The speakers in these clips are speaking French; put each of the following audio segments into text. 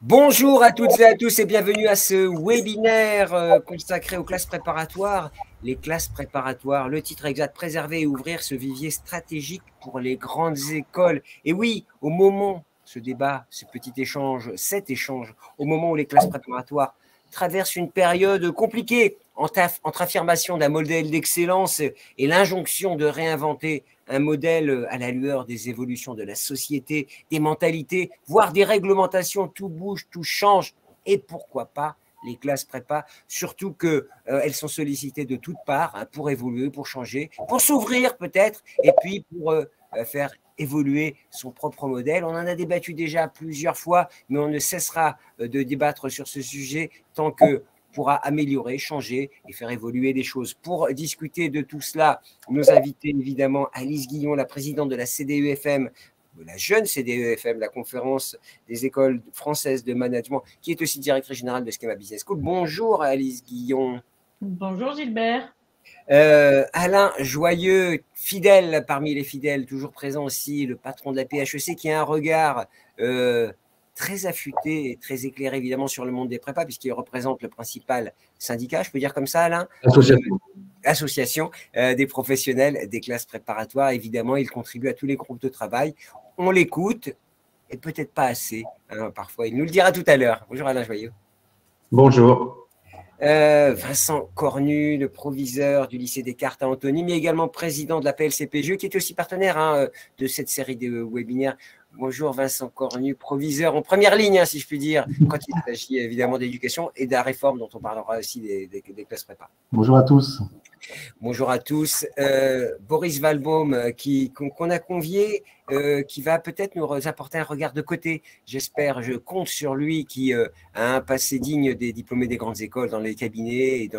Bonjour à toutes et à tous et bienvenue à ce webinaire consacré aux classes préparatoires. Les classes préparatoires, le titre exact, préserver et ouvrir ce vivier stratégique pour les grandes écoles. Et oui, au moment, ce débat, ce petit échange, cet échange, au moment où les classes préparatoires traversent une période compliquée entre affirmation d'un modèle d'excellence et l'injonction de réinventer un modèle à la lueur des évolutions de la société, des mentalités, voire des réglementations, tout bouge, tout change, et pourquoi pas les classes prépa, surtout qu'elles sont sollicitées de toutes parts pour évoluer, pour changer, pour s'ouvrir peut-être, et puis pour faire évoluer son propre modèle. On en a débattu déjà plusieurs fois, mais on ne cessera de débattre sur ce sujet tant que pourra améliorer, changer et faire évoluer les choses. Pour discuter de tout cela, nos invités, évidemment, Alice Guillon, la présidente de la CDEFM, de la jeune CDEFM, la conférence des écoles françaises de management, qui est aussi directrice générale de Schema Business School. Bonjour Alice Guillon. Bonjour Gilbert. Alain Joyeux, fidèle parmi les fidèles, toujours présent aussi, le patron de la PHEC, qui a un regard très affûté et très éclairé évidemment sur le monde des prépas, puisqu'il représente le principal syndicat, je peux dire comme ça Alain ? Association des professionnels des classes préparatoires. Évidemment, il contribue à tous les groupes de travail. On l'écoute, et peut-être pas assez, hein, parfois. Il nous le dira tout à l'heure. Bonjour Alain Joyeux. Bonjour. Vincent Cornu, le proviseur du lycée Descartes à Antony, mais également président de la PLCPGE, qui est aussi partenaire de cette série de webinaires. Bonjour Vincent Cornu, proviseur en première ligne, hein, si je puis dire, quand il s'agit évidemment d'éducation et de la réforme dont on parlera aussi des classes prépa. Bonjour à tous. Bonjour à tous. Boris Valbaum, qu'on a convié, qui va peut-être nous apporter un regard de côté, j'espère, je compte sur lui, qui a un passé digne des diplômés des grandes écoles dans les cabinets et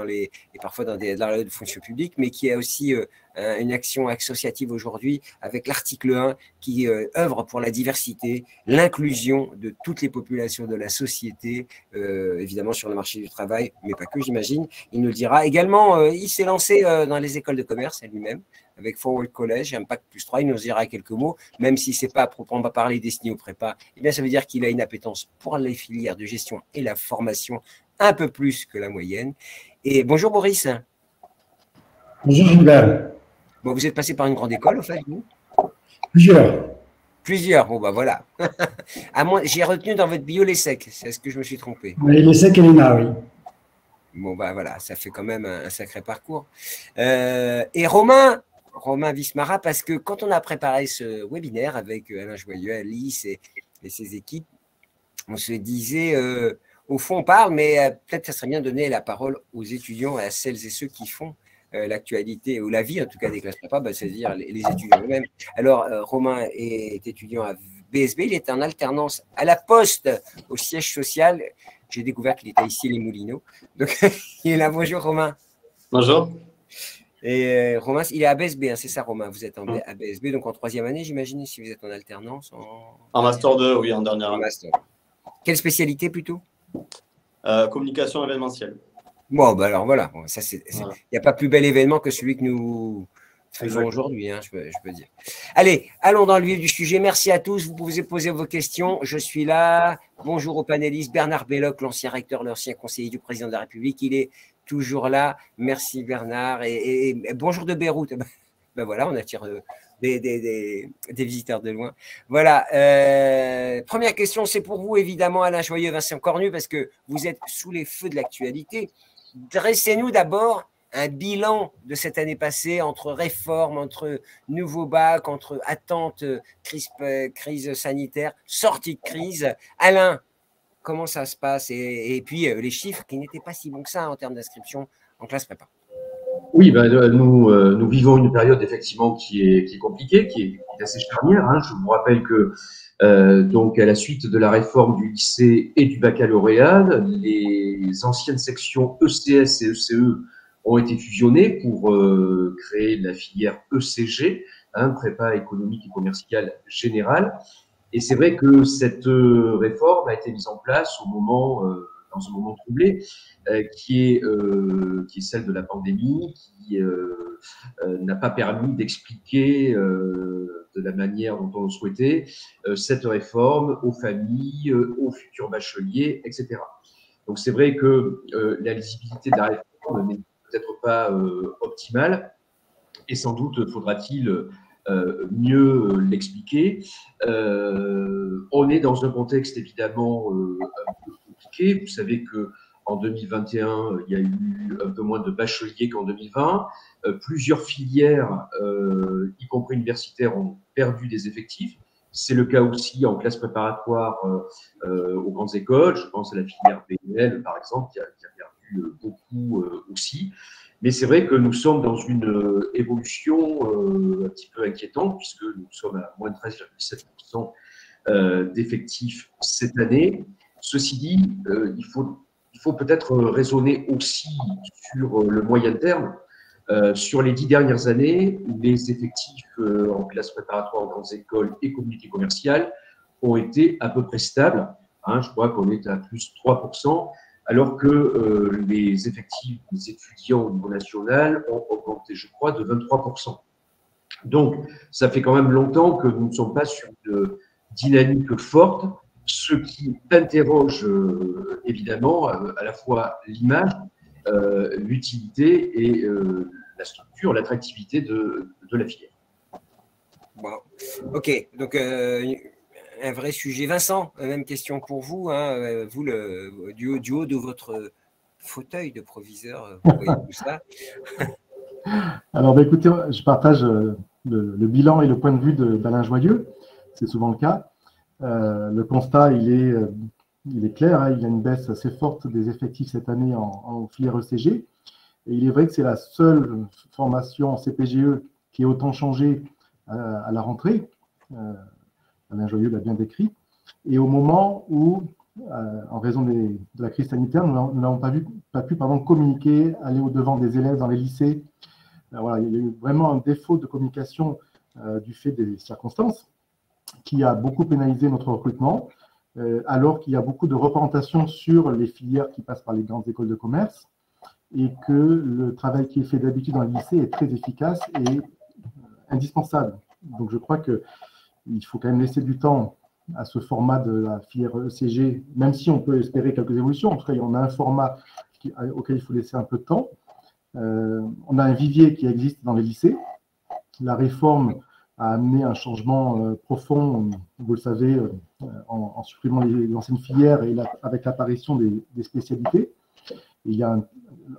parfois dans la fonction publique, mais qui a aussi une action associative aujourd'hui avec l'article 1 qui œuvre pour la diversité, l'inclusion de toutes les populations de la société, évidemment sur le marché du travail, mais pas que, j'imagine. Il nous le dira. Également, il s'est lancé dans les écoles de commerce lui-même, avec Forward College, un Bac +3, il nous dira quelques mots, même si ce n'est pas à proprement parler destiné aux prépas, eh bien, ça veut dire qu'il a une appétence pour les filières de gestion et la formation un peu plus que la moyenne. Et bonjour Boris. Bonjour Gilbert. Bon, vous êtes passé par une grande école, en fait, vous ? Plusieurs. Bon, bah voilà. J'ai retenu dans votre bio l'ESSEC, c'est ce que je me suis trompé. Oui, l'ESSEC et l'ENA, oui. Bon, bah voilà, ça fait quand même un sacré parcours. Et Romain Wismara, parce que quand on a préparé ce webinaire avec Alain Joyeux, Alice et ses équipes, on se disait, au fond, on parle, mais peut-être ça serait bien de donner la parole aux étudiants et à celles et ceux qui font l'actualité ou la vie, en tout cas, des classes prépa, bah, c'est-à-dire les étudiants eux-mêmes. Alors, Romain est étudiant à BSB, il est en alternance à la Poste, au siège social. J'ai découvert qu'il était ici, les Moulineaux. Donc, il est là. Bonjour, Romain. Bonjour. Et Romain, il est à BSB, hein, c'est ça, Romain. Vous êtes à BSB, donc en troisième année, j'imagine, si vous êtes en alternance. En Master 2, oui, en dernière année. Quelle spécialité plutôt ? Communication événementielle. Bon, bah alors voilà. Bon, il n'y a pas plus bel événement que celui que nous faisons aujourd'hui, hein, je peux dire. Allez, allons dans le vif du sujet. Merci à tous. Vous pouvez poser vos questions. Je suis là. Bonjour aux panélistes. Bernard Belloc, l'ancien recteur, l'ancien conseiller du président de la République. Il est toujours là. Merci Bernard. Et bonjour de Beyrouth. Ben voilà, on attire des visiteurs de loin. Voilà. Première question, c'est pour vous, évidemment, Alain Joyeux, Vincent Cornu, parce que vous êtes sous les feux de l'actualité. Dressez-nous d'abord un bilan de cette année passée entre réformes, entre nouveaux bacs, entre attentes, crise sanitaire, sortie de crise. Alain, comment ça se passe ? Et puis les chiffres qui n'étaient pas si bons que ça en termes d'inscription en classe prépa. Oui, nous vivons une période effectivement qui est compliquée, qui est assez charnière. Hein. Je vous rappelle que donc à la suite de la réforme du lycée et du baccalauréat, les anciennes sections ECS et ECE ont été fusionnées pour créer la filière ECG, hein, prépa économique et commerciale générale. Et c'est vrai que cette réforme a été mise en place au moment dans un moment troublé, qui est celle de la pandémie, qui n'a pas permis d'expliquer de la manière dont on le souhaitait cette réforme aux familles, aux futurs bacheliers, etc. Donc c'est vrai que la lisibilité de la réforme n'est peut-être pas optimale et sans doute faudra-t-il mieux l'expliquer. On est dans un contexte évidemment un peu compliqué. Vous savez qu'en 2021, il y a eu un peu moins de bacheliers qu'en 2020. Plusieurs filières, y compris universitaires, ont perdu des effectifs. C'est le cas aussi en classe préparatoire aux grandes écoles. Je pense à la filière BNL, par exemple, qui a perdu beaucoup aussi. Mais c'est vrai que nous sommes dans une évolution un petit peu inquiétante, puisque nous sommes à moins de 13,7% d'effectifs cette année. Ceci dit, il faut peut-être raisonner aussi sur le moyen terme. Sur les 10 dernières années, les effectifs en classe préparatoire aux grandes écoles et communautés commerciales ont été à peu près stables. Je crois qu'on est à plus 3%, alors que les effectifs des étudiants au niveau national ont augmenté, je crois, de 23%. Donc, ça fait quand même longtemps que nous ne sommes pas sur une dynamique forte, ce qui interroge évidemment à la fois l'image, l'utilité et la structure, l'attractivité de la filière. Bon. Ok, donc un vrai sujet. Vincent, même question pour vous. Vous, du haut de votre fauteuil de proviseur, vous voyez tout ça. Alors, écoutez, je partage le bilan et le point de vue d'Alain Joyeux. C'est souvent le cas. Le constat, il est clair. Il y a une baisse assez forte des effectifs cette année en filière ECG. Et il est vrai que c'est la seule formation en CPGE qui est autant changée à la rentrée. Alain Joyeux l'a bien décrit. Et au moment où, en raison de la crise sanitaire, nous n'avons pas pu communiquer, aller au-devant des élèves dans les lycées. Voilà, il y a eu vraiment un défaut de communication du fait des circonstances qui a beaucoup pénalisé notre recrutement, alors qu'il y a beaucoup de représentation sur les filières qui passent par les grandes écoles de commerce et que le travail qui est fait d'habitude dans les lycées est très efficace et indispensable. Donc je crois qu'il faut quand même laisser du temps à ce format de la filière ECG, même si on peut espérer quelques évolutions. En tout cas, on a un format auquel il faut laisser un peu de temps. On a un vivier qui existe dans les lycées. La réforme a amené un changement profond, vous le savez, en supprimant les anciennes filières et avec l'apparition des spécialités. Il y a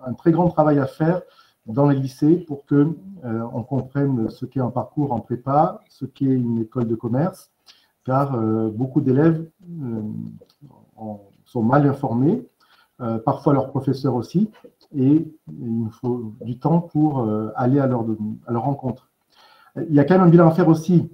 un très grand travail à faire dans les lycées pour qu'on comprenne ce qu'est un parcours en prépa, ce qu'est une école de commerce, car beaucoup d'élèves sont mal informés, parfois leurs professeurs aussi, et il nous faut du temps pour aller à leur rencontre. Il y a quand même un bilan à faire aussi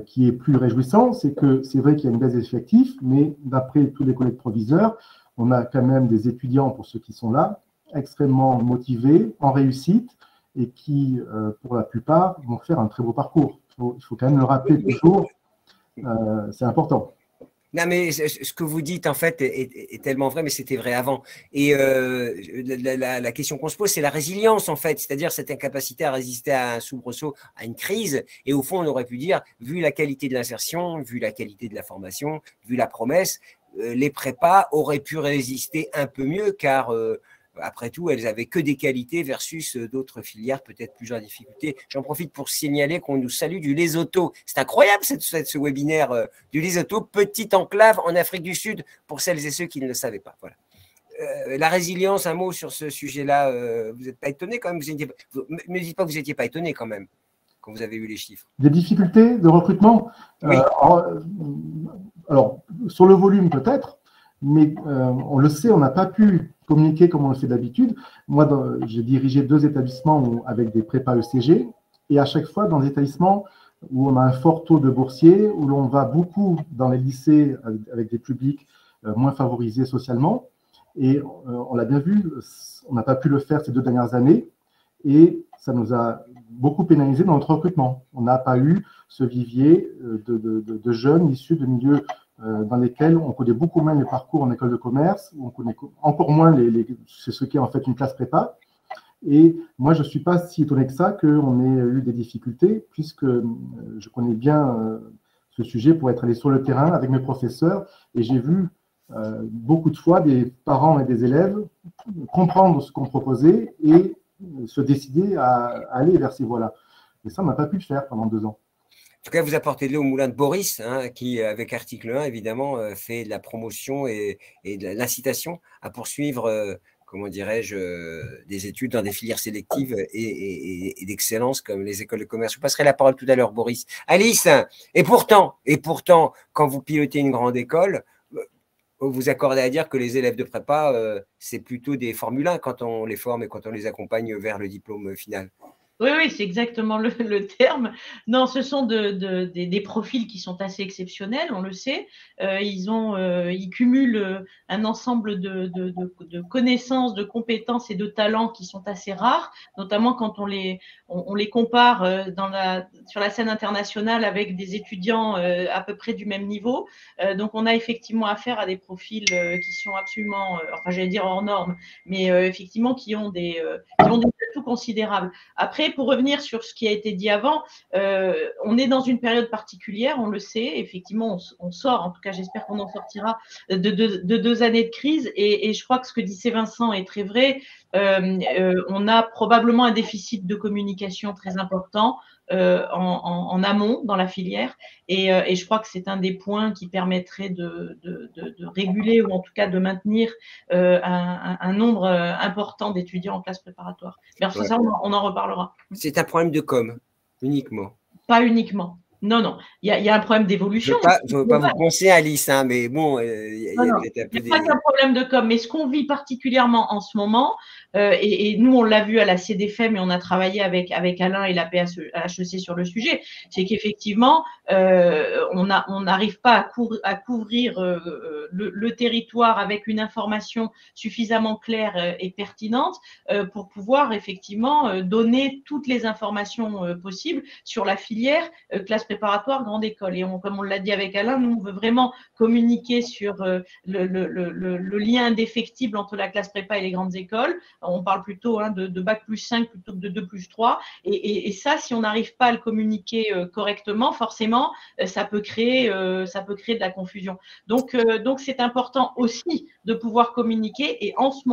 qui est plus réjouissant, c'est que c'est vrai qu'il y a une baisse d'effectifs, mais d'après tous les collègues proviseurs, on a quand même des étudiants, pour ceux qui sont là, extrêmement motivés, en réussite, et qui, pour la plupart, vont faire un très beau parcours. Il faut quand même le rappeler toujours, c'est important. Non, mais ce que vous dites, en fait, est tellement vrai, mais c'était vrai avant. Et la question qu'on se pose, c'est la résilience, en fait, c'est-à-dire cette incapacité à résister à un soubresaut, à une crise. Et au fond, on aurait pu dire, vu la qualité de l'insertion, vu la qualité de la formation, vu la promesse, les prépas auraient pu résister un peu mieux, car après tout, elles n'avaient que des qualités versus d'autres filières peut-être plus en difficulté. J'en profite pour signaler qu'on nous salue du Lesotho. C'est incroyable ce webinaire du Lesotho, petite enclave en Afrique du Sud, pour celles et ceux qui ne le savaient pas. Voilà. La résilience, un mot sur ce sujet-là. Vous n'êtes pas étonné quand même? Ne dites pas que vous n'étiez pas étonné quand même, quand vous avez eu les chiffres. Des difficultés de recrutement? Oui. Alors, sur le volume peut-être, mais on le sait, on n'a pas pu communiquer comme on le fait d'habitude. Moi, j'ai dirigé 2 établissements avec des prépas ECG, et à chaque fois, dans des établissements où on a un fort taux de boursiers, où l'on va beaucoup dans les lycées avec des publics moins favorisés socialement, et on l'a bien vu, on n'a pas pu le faire ces 2 dernières années, et ça nous a beaucoup pénalisé dans notre recrutement. On n'a pas eu ce vivier de jeunes issus de milieux dans lesquelles on connaît beaucoup moins les parcours en école de commerce, où on connaît encore moins c'est ce qu'est en fait une classe prépa. Et moi, je ne suis pas si étonné que ça qu'on ait eu des difficultés, puisque je connais bien ce sujet pour être allé sur le terrain avec mes professeurs, et j'ai vu beaucoup de fois des parents et des élèves comprendre ce qu'on proposait et se décider à aller vers ces voies-là. Et ça, on n'a pas pu le faire pendant 2 ans. En tout cas, vous apportez de l'eau au moulin de Boris, hein, qui, avec article 1, évidemment, fait de la promotion et de l'incitation à poursuivre, comment dirais-je, des études dans des filières sélectives et d'excellence comme les écoles de commerce. Je vous passerai la parole tout à l'heure, Boris. Alice, et pourtant, quand vous pilotez une grande école, vous vous accordez à dire que les élèves de prépa, c'est plutôt des Formule 1 quand on les forme et quand on les accompagne vers le diplôme final. Oui, c'est exactement le terme. Non, ce sont des profils qui sont assez exceptionnels, on le sait. Ils cumulent un ensemble de connaissances, de compétences et de talents qui sont assez rares, notamment quand on les compare sur la scène internationale avec des étudiants à peu près du même niveau. Donc, on a effectivement affaire à des profils qui sont absolument, enfin, j'allais dire hors normes, mais effectivement qui ont des atouts considérables. Après, pour revenir sur ce qui a été dit avant, on est dans une période particulière, on le sait. Effectivement, on sort, en tout cas, j'espère qu'on en sortira de 2 années de crise. Et je crois que ce que disait Vincent est très vrai. On a probablement un déficit de communication très important en amont dans la filière. Et je crois que c'est un des points qui permettrait de réguler ou en tout cas de maintenir un nombre important d'étudiants en classe préparatoire. Mais alors, ça, on en reparlera. C'est un problème de com, uniquement. Pas uniquement. Non. Il y a un problème d'évolution. Je ne veux pas vous conseiller, Alice, hein, mais bon, il y a peut-être un peu des… pas qu'un problème de com, mais ce qu'on vit particulièrement en ce moment, et nous, on l'a vu à la CDFM et on a travaillé avec Alain et la PHEC sur le sujet, c'est qu'effectivement, on n'arrive pas à couvrir le territoire avec une information suffisamment claire et pertinente pour pouvoir effectivement donner toutes les informations possibles sur la filière classe préparatoire grande école. Et comme on l'a dit avec Alain, nous, on veut vraiment communiquer sur le lien indéfectible entre la classe prépa et les grandes écoles. On parle plutôt de bac+5 plutôt que de 2+3. Et ça, si on n'arrive pas à le communiquer correctement, forcément, ça peut créer de la confusion. Donc c'est important aussi de pouvoir communiquer. Et à ce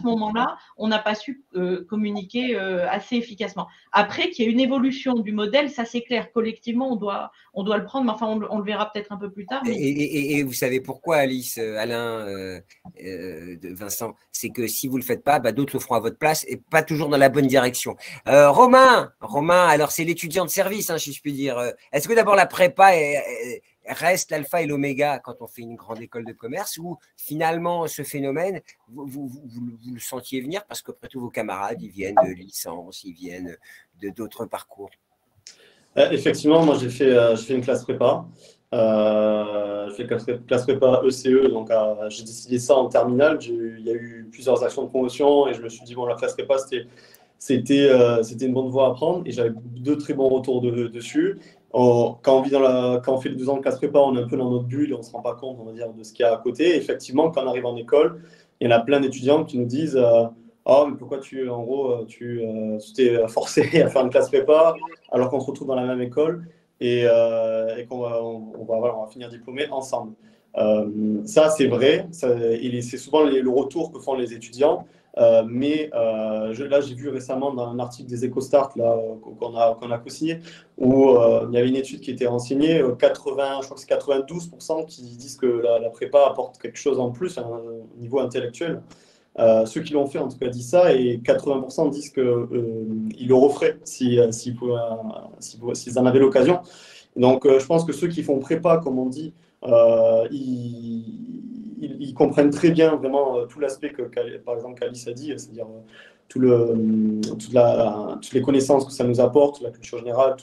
moment-là, on n'a pas su communiquer assez efficacement. Après, qu'il y ait une évolution du modèle, ça c'est clair. Collectivement, on doit le prendre, mais enfin, on le verra peut-être un peu plus tard. Mais… Et vous savez pourquoi, Alice, Alain, Vincent, c'est que si vous ne le faites pas, d'autres le feront à votre place et pas toujours dans la bonne direction. Romain, alors c'est l'étudiant de service, hein, si je puis dire. Est-ce que d'abord la prépa reste l'alpha et l'oméga quand on fait une grande école de commerce, ou finalement ce phénomène, vous le sentiez venir parce qu'après tout vos camarades, ils viennent de licence, ils viennent d'autres parcours? Effectivement, moi j'ai fait une classe prépa. Je fais classe prépa ECE, donc j'ai décidé ça en terminale. Il y a eu plusieurs actions de promotion et je me suis dit, bon, la classe prépa, c'était une bonne voie à prendre et j'avais 2 très bons retours dessus. Quand on fait les 2 ans de classe prépa, on est un peu dans notre bulle et on ne se rend pas compte, on va dire, de ce qu'il y a à côté. Et effectivement, quand on arrive en école, il y en a plein d'étudiants qui nous disent oh, mais pourquoi tu t'es forcé à faire une classe prépa alors qu'on se retrouve dans la même école et qu'on va finir diplômés ensemble. Ça, c'est vrai. C'est souvent le retour que font les étudiants. Mais là, j'ai vu récemment dans un article des EcoStart qu'on a co-signé où il y avait une étude qui était renseignée, je crois que c'est 92% qui disent que la prépa apporte quelque chose en plus au niveau intellectuel. Ceux qui l'ont fait, en tout cas, disent ça, et 80% disent qu'ils le referaient s'ils en avaient l'occasion. Donc, je pense que ceux qui font prépa, comme on dit, ils comprennent très bien vraiment tout l'aspect que, par exemple, qu'Alice a dit, c'est-à-dire toutes les connaissances que ça nous apporte, la culture générale,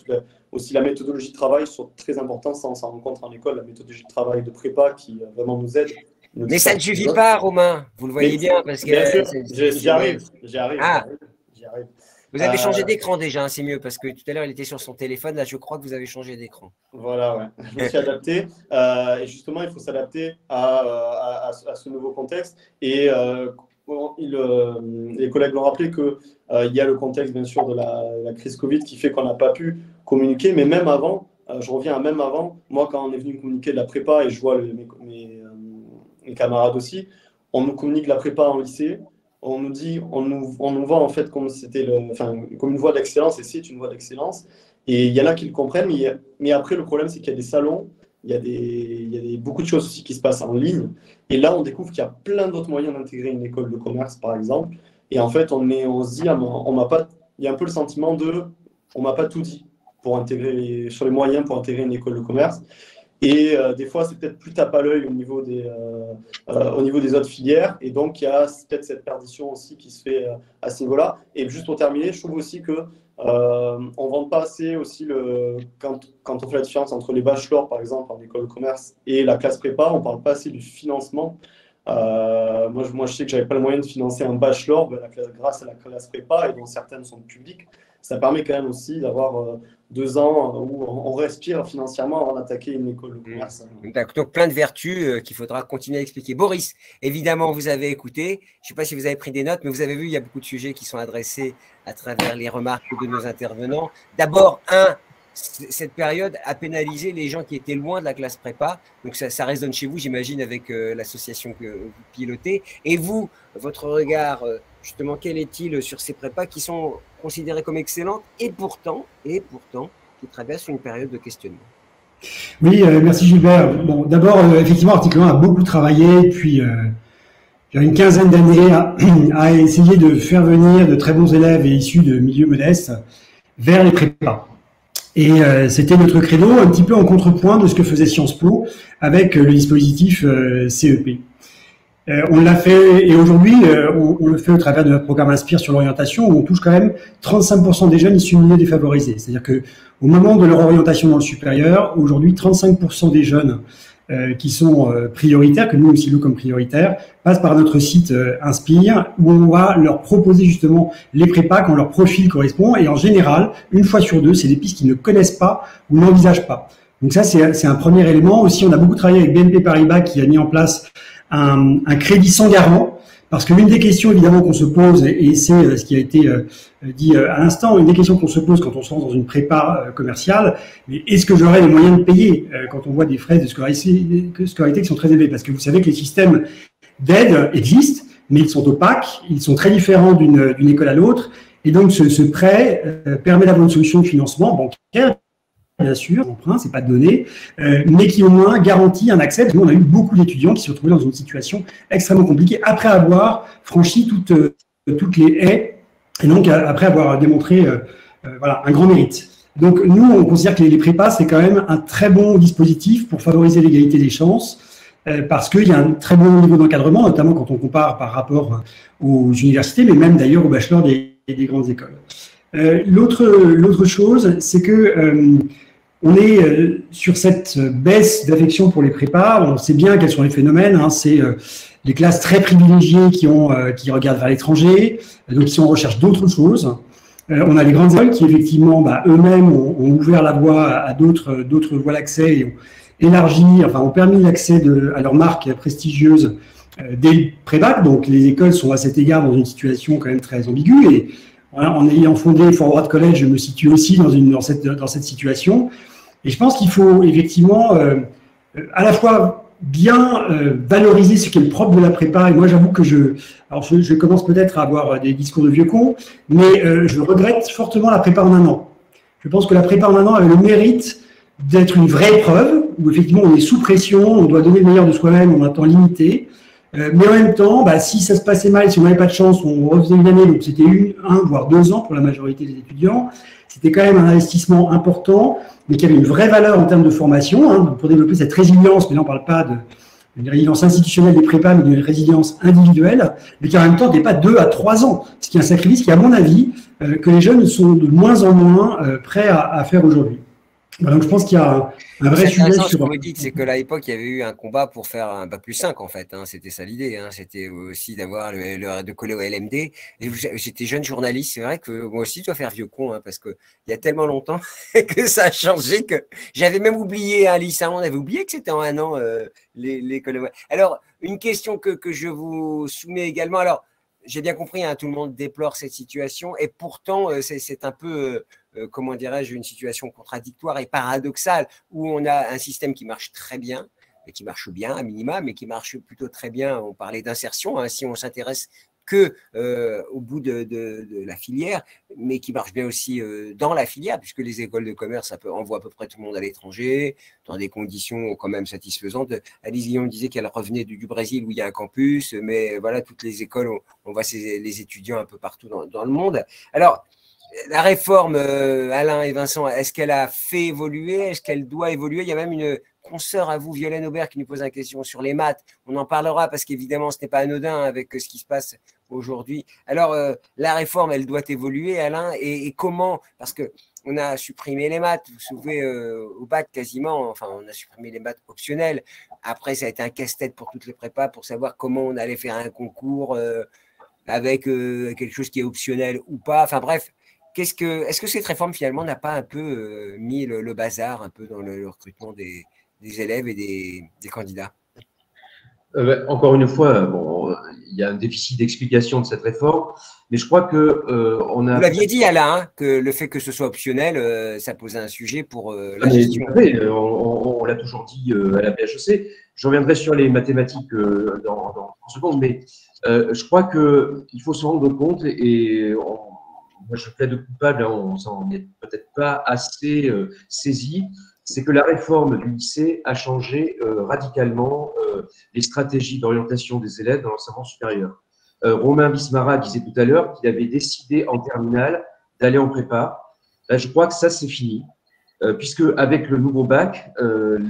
aussi la méthodologie de travail sont très importantes. Ça, on s'en rencontre en école, la méthodologie de travail de prépa qui vraiment nous aide. Mais ça ne suffit pas, Romain. Vous le voyez bien. Parce que bien sûr, j'y arrive. Vous avez changé d'écran déjà, hein, c'est mieux, parce que tout à l'heure, il était sur son téléphone. Là, je crois que vous avez changé d'écran. Voilà, ouais. Je me suis adapté. Et justement, il faut s'adapter à ce nouveau contexte. Et les collègues l'ont rappelé qu'il y a le contexte, bien sûr, de la crise Covid qui fait qu'on n'a pas pu communiquer. Mais même avant, je reviens à même avant, moi, quand on est venu communiquer de la prépa, et je vois mes camarades aussi, on nous communique la prépa en lycée. On nous dit, on nous vend en fait comme comme une voie d'excellence, et c'est une voie d'excellence. Et il y en a qui le comprennent, mais après, le problème, c'est qu'il y a des salons, il y a beaucoup de choses aussi qui se passent en ligne. Et là, on découvre qu'il y a plein d'autres moyens d'intégrer une école de commerce, par exemple. Et en fait, on se dit, il y a un peu le sentiment on m'a pas tout dit sur les moyens pour intégrer une école de commerce. Et des fois, c'est peut-être plus tape à l'œil au niveau des autres filières. Et donc, il y a peut-être cette perdition aussi qui se fait à ce niveau-là. Et juste pour terminer, je trouve aussi que on ne vend pas assez aussi quand on fait la différence entre les bachelors, par exemple, en école de commerce, et la classe prépa, on ne parle pas assez du financement. Moi, je sais que je n'avais pas le moyen de financer un bachelor grâce à la classe prépa, et dont certaines sont publiques. Ça permet quand même aussi d'avoir 2 ans où on respire financièrement avant d'attaquer une école de commerce. Donc, plein de vertus qu'il faudra continuer à expliquer. Boris, évidemment, vous avez écouté. Je ne sais pas si vous avez pris des notes, mais vous avez vu, il y a beaucoup de sujets qui sont adressés à travers les remarques de nos intervenants. D'abord, cette période a pénalisé les gens qui étaient loin de la classe prépa. Donc, ça résonne chez vous, j'imagine, avec l'association que vous pilotez. Et vous, votre regard, justement, quel est-il sur ces prépas qui sont considérées comme excellentes et pourtant qui traversent une période de questionnement? Oui, merci Gilbert. Bon, d'abord, effectivement, Article 1 a beaucoup travaillé depuis une quinzaine d'années à essayer de faire venir de très bons élèves et issus de milieux modestes vers les prépas. Et c'était notre credo, un petit peu en contrepoint de ce que faisait Sciences Po avec le dispositif CEP. On l'a fait, et aujourd'hui, on le fait au travers de notre programme Inspire sur l'orientation, où on touche quand même 35% des jeunes issus de milieux défavorisés. C'est-à-dire que au moment de leur orientation dans le supérieur, aujourd'hui, 35% des jeunes qui sont prioritaires, que nous aussi nous comme prioritaires, passent par notre site Inspire, où on va leur proposer justement les prépas quand leur profil correspond. Et en général, une fois sur deux, c'est des pistes qu'ils ne connaissent pas ou n'envisagent pas. Donc ça, c'est un premier élément. Aussi, on a beaucoup travaillé avec BNP Paribas qui a mis en place un crédit sans garant, parce que l'une des questions évidemment qu'on se pose, et c'est ce qui a été dit à l'instant, une des questions qu'on se pose quand on se lance dans une prépa commerciale, mais est-ce que j'aurai les moyens de payer quand on voit des frais de scolarité qui sont très élevés? Parce que vous savez que les systèmes d'aide existent, mais ils sont opaques, ils sont très différents d'une école à l'autre, et donc ce prêt permet d'avoir une solution de financement bancaire, bien sûr, emprunt, c'est pas donné, mais qui au moins garantit un accès. Nous, on a eu beaucoup d'étudiants qui se retrouvaient dans une situation extrêmement compliquée après avoir franchi toutes les haies et donc après avoir démontré un grand mérite. Donc nous, on considère que les prépas, c'est quand même un très bon dispositif pour favoriser l'égalité des chances parce qu'il y a un très bon niveau d'encadrement, notamment quand on compare par rapport aux universités, mais même d'ailleurs aux bachelors des grandes écoles. L'autre chose, c'est que on est sur cette baisse d'affection pour les prépas. On sait bien quels sont les phénomènes. C'est les classes très privilégiées qui regardent vers l'étranger, donc qui sont en recherche d'autres choses. On a les grandes écoles qui, effectivement, eux-mêmes ont ouvert la voie à d'autres voies d'accès et ont élargi, ont permis l'accès à leurs marques prestigieuses dès le pré-bac. Donc, les écoles sont à cet égard dans une situation quand même très ambiguë. Et en ayant fondé Forward College, je me situe aussi dans cette situation. Et je pense qu'il faut effectivement à la fois bien valoriser ce qui est le propre de la prépa. Et moi, j'avoue que je commence peut-être à avoir des discours de vieux cons, mais je regrette fortement la prépa en 1 an. Je pense que la prépa en 1 an avait le mérite d'être une vraie épreuve, où effectivement on est sous pression, on doit donner le meilleur de soi-même, on a un temps limité. Mais en même temps, si ça se passait mal, si on n'avait pas de chance, on refaisait une année, donc c'était 1, voire 2 ans pour la majorité des étudiants. C'était quand même un investissement important, mais qui avait une vraie valeur en termes de formation, pour développer cette résilience. Mais là, on ne parle pas d'une résilience institutionnelle des prépas, mais d'une résilience individuelle, mais qui en même temps n'est pas 2 à 3 ans, ce qui est un sacrifice qui, à mon avis, que les jeunes sont de moins en moins prêts à faire aujourd'hui. Donc, je pense qu'il y a un vrai C'est sujet intéressant ce que sur. vous dites, c'est que à l'époque, il y avait eu un combat pour faire un bac plus 5, en fait. Hein. C'était ça l'idée. Hein. C'était aussi d'avoir de coller au LMD. Et j'étais jeune journaliste. C'est vrai que moi aussi, je dois faire vieux con, hein, parce qu'il y a tellement longtemps que ça a changé que j'avais même oublié, hein, Lisa, on avait oublié que c'était en un an, les coller. Alors, une question que je vous soumets également. Alors, j'ai bien compris, hein, tout le monde déplore cette situation. Et pourtant, c'est un peu, comment dirais-je, une situation contradictoire et paradoxale où on a un système qui marche très bien, et qui marche bien à minima, mais qui marche plutôt très bien. On parlait d'insertion, hein, si on s'intéresse que au bout de la filière, mais qui marche bien aussi dans la filière, puisque les écoles de commerce envoient à peu près tout le monde à l'étranger, dans des conditions quand même satisfaisantes. Alice Guillon disait qu'elle revenait du Brésil où il y a un campus, mais voilà, toutes les écoles, on voit les étudiants un peu partout dans le monde. Alors, la réforme, Alain et Vincent, est-ce qu'elle a fait évoluer? Est-ce qu'elle doit évoluer? Il y a même une consoeur à vous, Violaine Aubert, qui nous pose une question sur les maths. On en parlera parce qu'évidemment, ce n'est pas anodin avec ce qui se passe aujourd'hui. Alors, la réforme, elle doit évoluer, Alain, et comment? Parce qu'on a supprimé les maths, vous vous souvenez, au bac quasiment, enfin, on a supprimé les maths optionnelles. Après, ça a été un casse-tête pour toutes les prépas pour savoir comment on allait faire un concours avec quelque chose qui est optionnel ou pas. Enfin, bref. Est-ce que cette réforme, finalement, n'a pas un peu mis le bazar un peu dans le recrutement des élèves et des candidats? Encore une fois, bon, il y a un déficit d'explication de cette réforme, mais je crois que on a. Vous l'aviez dit, Alain, hein, que le fait que ce soit optionnel, ça posait un sujet pour la gestion. On l'a toujours dit à la PHEC. Je reviendrai sur les mathématiques dans 30 secondes, mais je crois qu'il faut se rendre compte, et moi je plaide coupable, hein, on s'en est peut-être pas assez saisi, c'est que la réforme du lycée a changé radicalement les stratégies d'orientation des élèves dans l'enseignement supérieur. Romain Bismara disait tout à l'heure qu'il avait décidé en terminale d'aller en prépa. Là, je crois que ça, c'est fini, puisque avec le nouveau bac,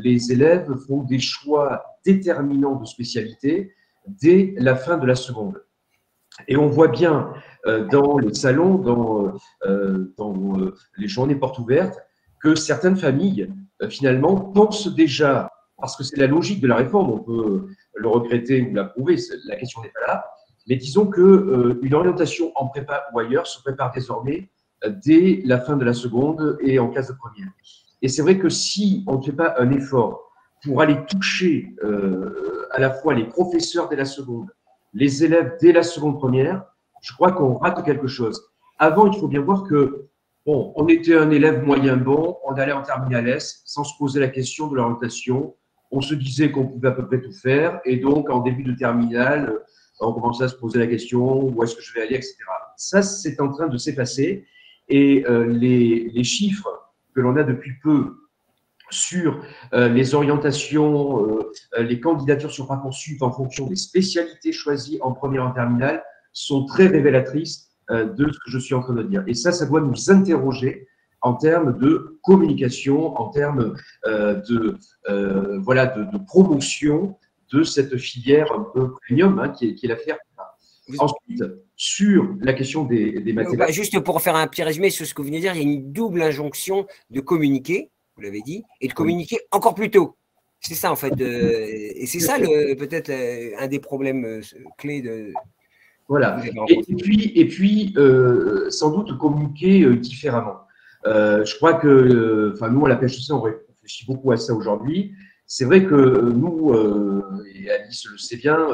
les élèves font des choix déterminants de spécialité dès la fin de la seconde. Et on voit bien dans les salons, dans les journées portes ouvertes, que certaines familles, finalement, pensent déjà, parce que c'est la logique de la réforme, on peut le regretter ou l'approuver, la question n'est pas là, mais disons qu'une orientation en prépa ou ailleurs se prépare désormais dès la fin de la seconde et en classe de première. Et c'est vrai que si on ne fait pas un effort pour aller toucher à la fois les professeurs dès la seconde, les élèves dès la seconde première, je crois qu'on rate quelque chose. Avant, il faut bien voir que, bon, on était un élève moyen bon, on allait en terminale S sans se poser la question de l'orientation. On se disait qu'on pouvait à peu près tout faire, et donc en début de terminale, on commençait à se poser la question où est-ce que je vais aller, etc. Ça, c'est en train de s'effacer, et les chiffres que l'on a depuis peu sur les orientations, les candidatures sur Parcoursup en fonction des spécialités choisies en première et en terminale sont très révélatrices de ce que je suis en train de dire. Et ça doit nous interroger en termes de communication, en termes de promotion de cette filière un peu premium, hein, qui est la filière. Ensuite, sur la question des mathématiques. Juste pour faire un petit résumé sur ce que vous venez de dire, il y a une double injonction de communiquer, vous l'avez dit, et de communiquer encore plus tôt. C'est ça, en fait. Et c'est ça, peut-être, un des problèmes clés de. Voilà. Et puis sans doute communiquer différemment. Je crois que, nous, à la PHEC, on réfléchit beaucoup à ça aujourd'hui. C'est vrai que nous, et Alice le sait bien,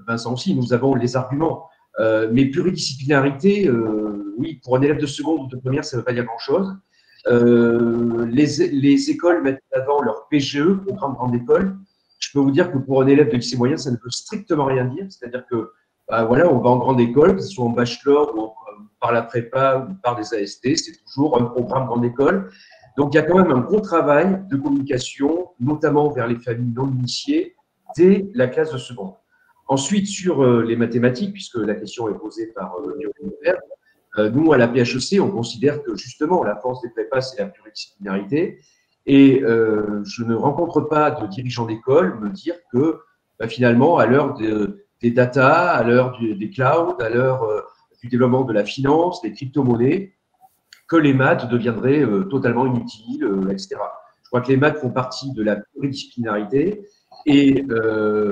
Vincent aussi, nous avons les arguments. Mais pluridisciplinarité, oui, pour un élève de seconde ou de première, ça ne veut pas dire grand-chose. Les écoles mettent en avant leur PGE, programme grande école. Je peux vous dire que pour un élève de lycée moyen, ça ne peut strictement rien dire. C'est-à-dire que, voilà, on va en grande école, que ce soit en bachelor ou par la prépa ou par des AST, c'est toujours un programme grande école. Donc, il y a quand même un gros travail de communication, notamment vers les familles non initiées, dès la classe de seconde. Ensuite, sur les mathématiques, puisque la question est posée par nous, à la PHEC, on considère que justement, la force des prépas, c'est la pluridisciplinarité. Et je ne rencontre pas de dirigeants d'école me dire que finalement, à l'heure des data, à l'heure des clouds, à l'heure du développement de la finance, des crypto-monnaies, que les maths deviendraient totalement inutiles, etc. Je crois que les maths font partie de la pluridisciplinarité et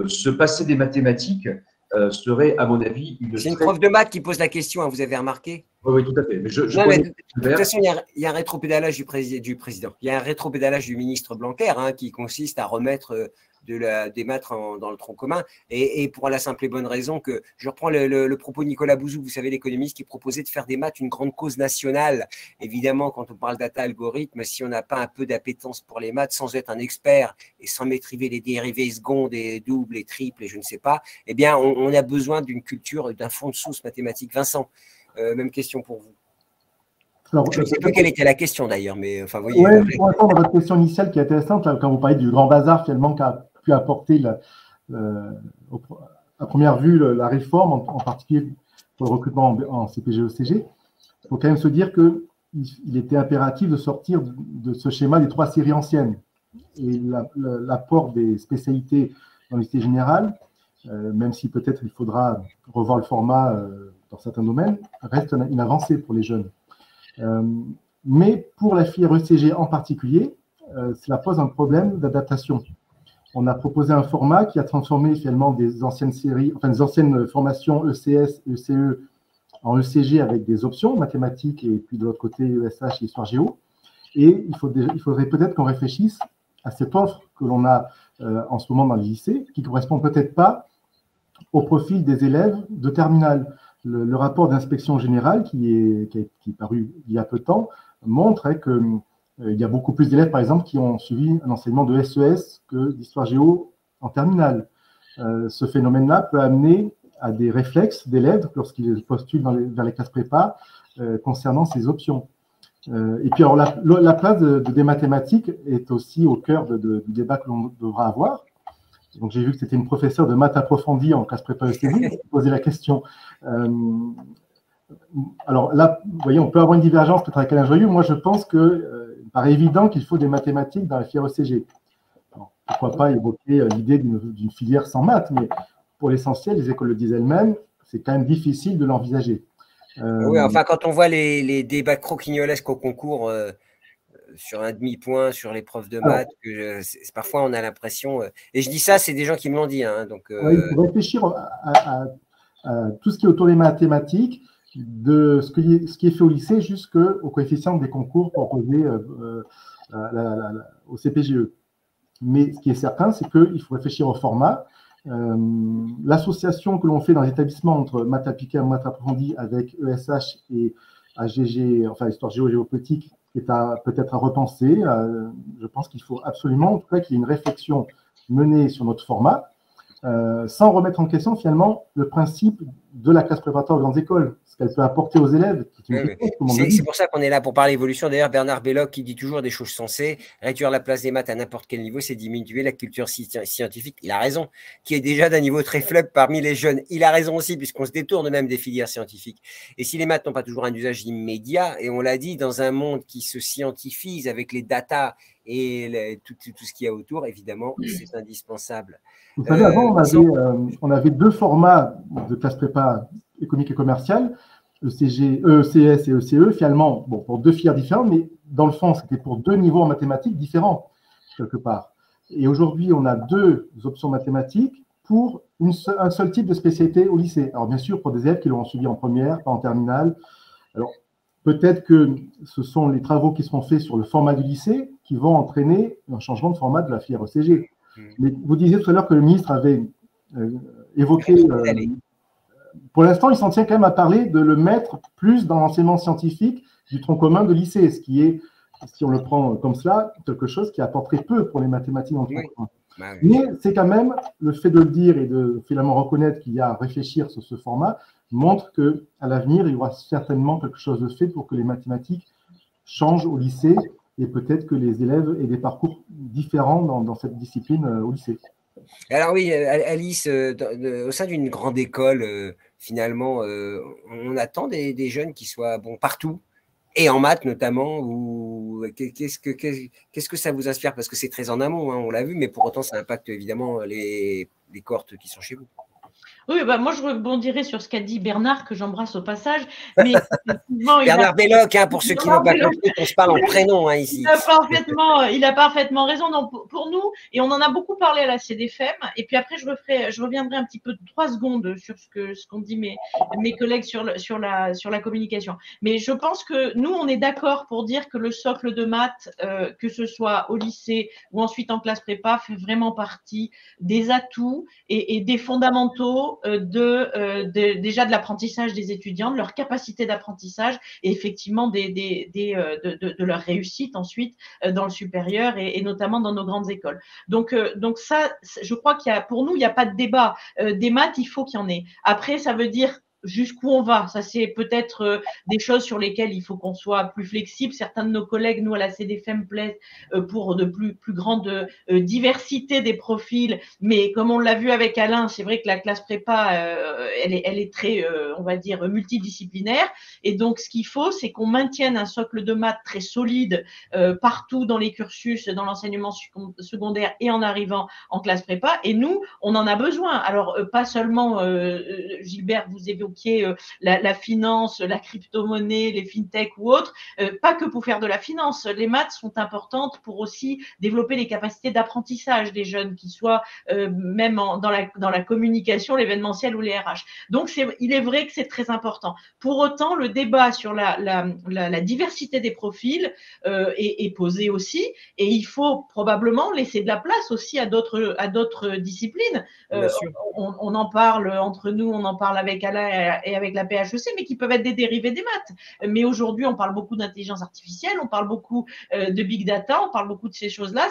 se passer des mathématiques serait, à mon avis, C'est une prof de maths qui pose la question, hein, vous avez remarqué? Oui, tout à fait. Mais de toute façon, il y a un rétropédalage du président. Il y a un rétropédalage du ministre Blanquer, hein, qui consiste à remettre des maths dans le tronc commun. Et pour la simple et bonne raison que, je reprends le propos de Nicolas Bouzou, vous savez, l'économiste qui proposait de faire des maths une grande cause nationale. Évidemment, quand on parle data algorithme, si on n'a pas un peu d'appétence pour les maths, sans être un expert et sans maîtriser les dérivés secondes et doubles et triples et je ne sais pas, eh bien, on a besoin d'une culture, d'un fond de source mathématique. Vincent, même question pour vous. Alors, je ne sais plus quelle était la question d'ailleurs, mais enfin, vous voyez. Oui, pour répondre à votre question initiale qui est intéressante, là, quand vous parlez du grand bazar finalement qu'a pu apporter à première vue la réforme, en particulier pour le recrutement en CPG-ECG, il faut quand même se dire qu'il était impératif de sortir de ce schéma des 3 séries anciennes. Et l'apport des spécialités dans l'unité générale, même si peut-être il faudra revoir le format dans certains domaines, reste une avancée pour les jeunes. Mais pour la filière ECG en particulier, cela pose un problème d'adaptation. On a proposé un format qui a transformé finalement des anciennes séries, enfin des anciennes formations ECS, ECE en ECG avec des options mathématiques et puis de l'autre côté ESH et histoire géo. Et il faudrait peut-être qu'on réfléchisse à cette offre que l'on a en ce moment dans les lycées, qui ne correspond peut-être pas au profil des élèves de terminale. Le rapport d'inspection générale qui est paru il y a peu de temps montre qu'il y a beaucoup plus d'élèves, par exemple, qui ont suivi un enseignement de SES que d'histoire géo en terminale. Ce phénomène-là peut amener à des réflexes d'élèves lorsqu'ils postulent vers les classes prépa concernant ces options. Et puis, alors, la place des mathématiques est aussi au cœur du débat que l'on devra avoir. Donc, j'ai vu que c'était une professeure de maths approfondie en classe prépa ECG qui posait la question. Alors là, vous voyez, on peut avoir une divergence peut-être avec Alain Joyeux. Moi, je pense qu'il paraît évident qu'il faut des mathématiques dans la filière ECG. Alors, pourquoi pas évoquer l'idée d'une filière sans maths, mais pour l'essentiel, les écoles le disent elles-mêmes, c'est quand même difficile de l'envisager. Oui, enfin, quand on voit les débats croquignolesques au concours sur un demi-point, sur les profs de maths, parfois on a l'impression, et je dis ça, c'est des gens qui me l'ont dit. Hein, donc, oui, il faut réfléchir à tout ce qui est autour des mathématiques, de ce qui est fait au lycée jusqu'au coefficient des concours proposés au CPGE. Mais ce qui est certain, c'est qu'il faut réfléchir au format. L'association que l'on fait dans les établissements entre maths appliquées et maths approfondies avec ESH et AGG, enfin histoire géopolitique, est peut-être à repenser. Je pense qu'il faut absolument, en tout cas, qu'il y ait une réflexion menée sur notre format, sans remettre en question finalement le principe de la classe préparatoire aux grandes écoles, ce qu'elle peut apporter aux élèves. C'est pour ça qu'on est là pour parler évolution. D'ailleurs, Bernard Belloc qui dit toujours des choses sensées, réduire la place des maths à n'importe quel niveau, c'est diminuer la culture scientifique. Il a raison, qui est déjà d'un niveau très faible parmi les jeunes. Il a raison aussi, puisqu'on se détourne même des filières scientifiques. Et si les maths n'ont pas toujours un usage immédiat, et on l'a dit, dans un monde qui se scientifise avec les datas et tout ce qu'il y a autour, évidemment, c'est indispensable. Vous savez, avant, on avait 2 formats de classe prépa économique et commerciale, ECG, ECS et ECE, finalement, bon, pour 2 filières différentes, mais dans le fond, c'était pour 2 niveaux en mathématiques différents, quelque part. Et aujourd'hui, on a 2 options mathématiques pour un seul type de spécialité au lycée. Alors, bien sûr, pour des élèves qui l'auront suivi en première, pas en terminale. Alors, peut-être que ce sont les travaux qui seront faits sur le format du lycée qui vont entraîner un changement de format de la filière ECG. Mais vous disiez tout à l'heure que le ministre avait évoqué… pour l'instant, il s'en tient quand même à parler de le mettre plus dans l'enseignement scientifique du tronc commun de lycée, ce qui est, si on le prend comme cela, quelque chose qui apporterait peu pour les mathématiques dans le tronc commun. Mais c'est quand même le fait de le dire et de finalement reconnaître qu'il y a à réfléchir sur ce format montre qu'à l'avenir, il y aura certainement quelque chose de fait pour que les mathématiques changent au lycée et peut-être que les élèves aient des parcours différents dans cette discipline au lycée. Alors oui, Alice, au sein d'une grande école, finalement, on attend des jeunes qui soient bons partout, et en maths notamment. Qu'est-ce que ça vous inspire? Parce que c'est très en amont, hein, on l'a vu, mais pour autant, ça impacte évidemment les cohortes qui sont chez vous. Oui, bah moi je rebondirai sur ce qu'a dit Bernard, que j'embrasse au passage. Mais effectivement, Bernard Belloc, hein, pour ceux qui n'ont pas compris, on se parle en prénom ici. Il a parfaitement raison. Donc, pour nous, et on en a beaucoup parlé à la CDFM, et puis après je reviendrai un petit peu 3 secondes sur ce qu'ont dit mes collègues sur la communication. Mais je pense que nous, on est d'accord pour dire que le socle de maths, que ce soit au lycée ou ensuite en classe prépa, fait vraiment partie des atouts et des fondamentaux déjà de l'apprentissage des étudiants, de leur capacité d'apprentissage et effectivement de leur réussite ensuite dans le supérieur et notamment dans nos grandes écoles. Donc ça, je crois pour nous, il n'y a pas de débat. Des maths, il faut qu'il y en ait. Après, ça veut dire jusqu'où on va. Ça, c'est peut-être des choses sur lesquelles il faut qu'on soit plus flexible. Certains de nos collègues, nous, à la CDFM, plaident pour de plus grande diversité des profils. Mais comme on l'a vu avec Alain, c'est vrai que la classe prépa, elle est très, on va dire, multidisciplinaire. Et donc, ce qu'il faut, c'est qu'on maintienne un socle de maths très solide partout dans les cursus, dans l'enseignement secondaire et en arrivant en classe prépa. Et nous, on en a besoin. Alors, pas seulement, Gilbert, vous évoquiez la finance, la crypto-monnaie, les fintech ou autres, pas que pour faire de la finance. Les maths sont importantes pour aussi développer les capacités d'apprentissage des jeunes, qui soient même dans la communication, l'événementiel ou les RH. Donc, il est vrai que c'est très important. Pour autant, le débat sur la diversité des profils est posé aussi, et il faut probablement laisser de la place aussi à d'autres disciplines. On en parle entre nous, on en parle avec Alain et avec la PHEC, mais qui peuvent être des dérivés des maths. Mais aujourd'hui, on parle beaucoup d'intelligence artificielle, on parle beaucoup de big data, on parle beaucoup de ces choses-là.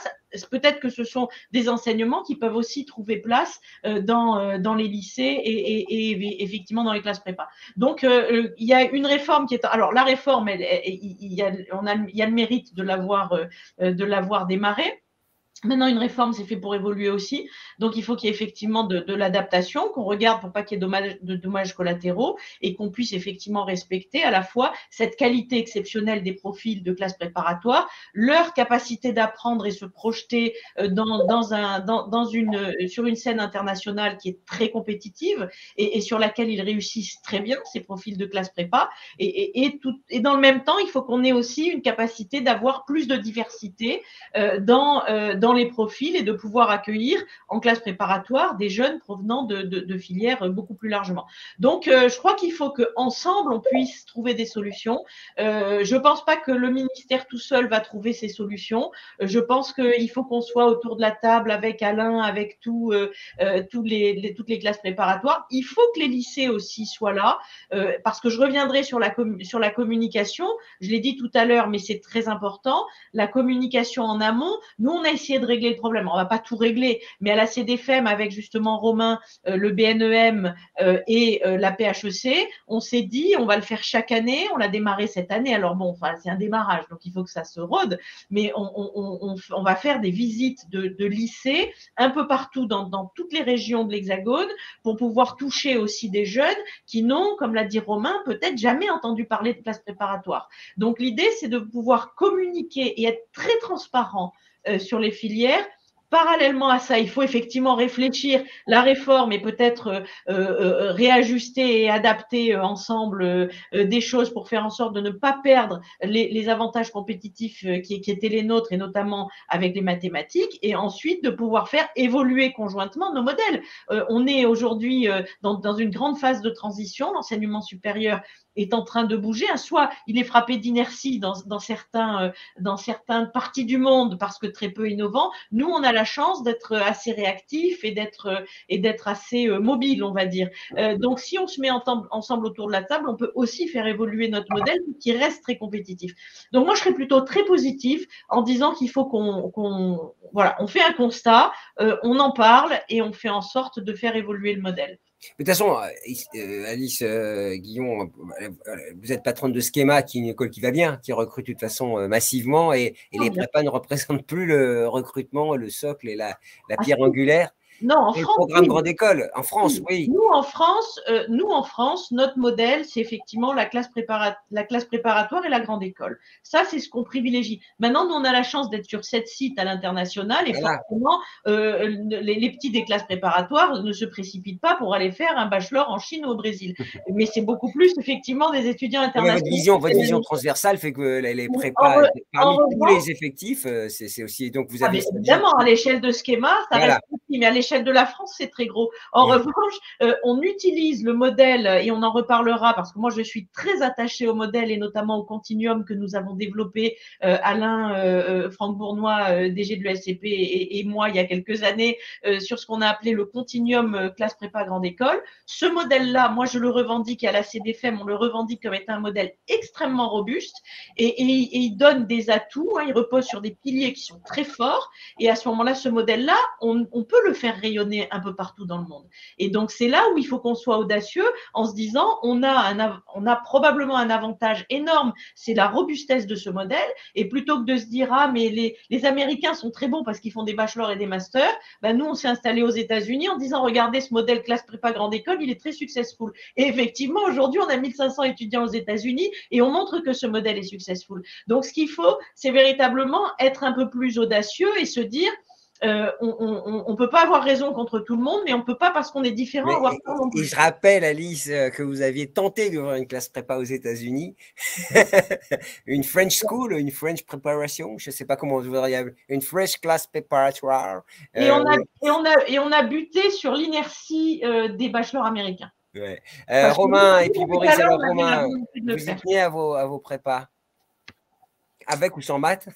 Peut-être que ce sont des enseignements qui peuvent aussi trouver place dans les lycées et effectivement dans les classes prépa. Donc, il y a une réforme qui est… Alors, la réforme, il y a le mérite de l'avoir démarrée. Maintenant, une réforme, c'est fait pour évoluer aussi. Donc, il faut qu'il y ait effectivement de l'adaptation, qu'on regarde pour pas qu'il y ait de dommages collatéraux et qu'on puisse effectivement respecter à la fois cette qualité exceptionnelle des profils de classe préparatoire, leur capacité d'apprendre et se projeter sur une scène internationale qui est très compétitive et sur laquelle ils réussissent très bien, ces profils de classe prépa. Et dans le même temps, il faut qu'on ait aussi une capacité d'avoir plus de diversité dans les profils et de pouvoir accueillir en classe préparatoire des jeunes provenant de filières beaucoup plus largement. Donc, je crois qu'il faut qu'ensemble, on puisse trouver des solutions. Je ne pense pas que le ministère tout seul va trouver ces solutions. Je pense qu'il faut qu'on soit autour de la table avec Alain, avec toutes les classes préparatoires. Il faut que les lycées aussi soient là, parce que je reviendrai sur la communication. Je l'ai dit tout à l'heure, mais c'est très important. La communication en amont, nous, on a essayé de régler le problème. On ne va pas tout régler, mais à la CDFM, avec justement Romain, le BNEM et la PHEC, on s'est dit, on va le faire chaque année. On l'a démarré cette année. Alors bon, c'est un démarrage, donc il faut que ça se rôde, mais on va faire des visites de lycées un peu partout dans toutes les régions de l'Hexagone pour pouvoir toucher aussi des jeunes qui n'ont, comme l'a dit Romain, peut-être jamais entendu parler de classe préparatoire. Donc l'idée, c'est de pouvoir communiquer et être très transparent sur les filières. Parallèlement à ça, il faut effectivement réfléchir la réforme et peut-être réajuster et adapter ensemble des choses pour faire en sorte de ne pas perdre les avantages compétitifs qui étaient les nôtres, et notamment avec les mathématiques, et ensuite de pouvoir faire évoluer conjointement nos modèles. On est aujourd'hui dans une grande phase de transition. L'enseignement supérieur est en train de bouger. Soit il est frappé d'inertie dans certaines parties du monde parce que très peu innovant. Nous, on a la chance d'être assez réactifs et d'être assez mobile, on va dire. Donc, si on se met ensemble autour de la table, on peut aussi faire évoluer notre modèle qui reste très compétitif. Donc, moi, je serais plutôt très positif en disant qu'il faut on fait un constat, on en parle et on fait en sorte de faire évoluer le modèle. De toute façon, Alice Guillon, vous êtes patronne de Schema, qui est une école qui va bien, qui recrute de toute façon massivement, et les prépas ne représentent plus le recrutement, le socle et la pierre angulaire. Non, en Et le France, programme oui. grande école, en France, oui. Nous, en France, notre modèle, c'est effectivement la classe préparatoire et la grande école. Ça, c'est ce qu'on privilégie. Maintenant, nous, on a la chance d'être sur 7 sites à l'international et Voilà. forcément, les petits des classes préparatoires ne se précipitent pas pour aller faire un bachelor en Chine ou au Brésil. Mais c'est beaucoup plus, effectivement, des étudiants Mais internationaux. votre vision transversale fait que les En prépas, re- parmi en tous revanche, les effectifs, c'est aussi, donc vous ah, avez mais ça dit. évidemment, à l'échelle de schéma, ça Voilà. reste petit, mais à l'échelle de la France, c'est très gros. En Ouais. revanche, on utilise le modèle, et on en reparlera, parce que moi, je suis très attachée au modèle, et notamment au continuum que nous avons développé, Alain, Franck Bournois, DG de l'ESCP, et moi, il y a quelques années, sur ce qu'on a appelé le continuum classe prépa grande école. Ce modèle-là, moi, je le revendique, et à la CDFM, on le revendique comme étant un modèle extrêmement robuste, et il donne des atouts, hein, il repose sur des piliers qui sont très forts, et à ce moment-là, ce modèle-là, on peut le faire rayonner un peu partout dans le monde. Et donc, c'est là où il faut qu'on soit audacieux en se disant, on a probablement un avantage énorme, c'est la robustesse de ce modèle, et plutôt que de se dire, ah, mais les Américains sont très bons parce qu'ils font des bachelors et des masters, ben nous, on s'est installé aux États-Unis en disant, regardez, ce modèle classe prépa grande école, il est très successful. Et effectivement, aujourd'hui, on a 1500 étudiants aux États-Unis et on montre que ce modèle est successful. Donc, ce qu'il faut, c'est véritablement être un peu plus audacieux et se dire, on ne peut pas avoir raison contre tout le monde, mais on ne peut pas, parce qu'on est différent, avoir tort non Et plus. je rappelle, Alice, que vous aviez tenté d'ouvrir une classe prépa aux États-Unis, une French School, une French Preparation, je ne sais pas comment vous voudriez appeler, une French Class Preparatoire. Et on a buté sur l'inertie des bachelors américains. Ouais. Romain et puis Boris, alors Romain, vous y tenez à vos prépas? Avec ou sans maths?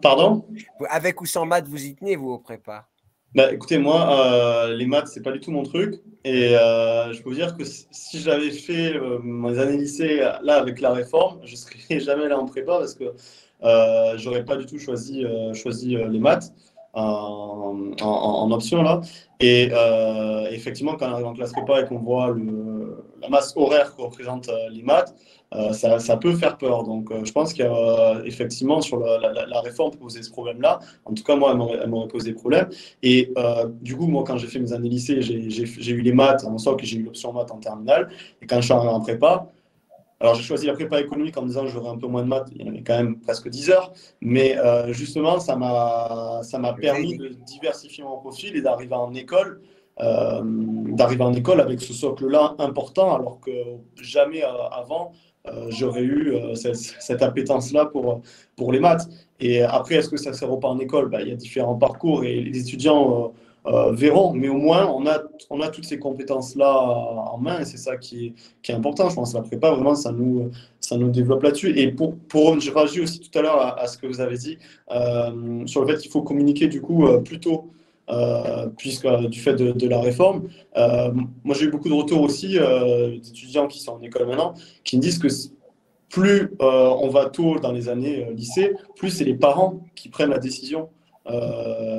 Pardon? Avec ou sans maths, vous y tenez, vous, au prépa? Bah, écoutez, moi, les maths, c'est pas du tout mon truc. Et je peux vous dire que si j'avais fait mes années lycée là avec la réforme, je serais jamais là en prépa parce que j'aurais pas du tout choisi les maths en option là. Et effectivement, quand on arrive en classe prépa et qu'on voit la masse horaire que représentent les maths, ça peut faire peur. Donc, je pense qu'il y a effectivement sur la réforme posé ce problème-là. En tout cas, moi, elle m'aurait posé problème. Et du coup, moi, quand j'ai fait mes années lycée, j'ai eu les maths en soi, que j'ai eu l'option maths en terminale. Et quand je suis arrivé en prépa, alors j'ai choisi la prépa économique en me disant que j'aurais un peu moins de maths. Il y en avait quand même presque 10 heures. Mais justement, ça m'a permis de diversifier mon profil et d'arriver en école. Avec ce socle-là important, alors que jamais avant j'aurais eu cette appétence-là pour les maths. Et après, est-ce que ça ne sert pas en école? Il y a différents parcours et les étudiants verront, mais au moins on a toutes ces compétences-là en main, et c'est ça qui est important. Je pense que la prépa, vraiment, ça nous développe là-dessus. Et je réagis aussi tout à l'heure à ce que vous avez dit sur le fait qu'il faut communiquer du coup plus tôt. Puisque du fait de la réforme, moi j'ai eu beaucoup de retours aussi d'étudiants qui sont en école maintenant, qui me disent que plus on va tôt dans les années lycée, plus c'est les parents qui prennent la décision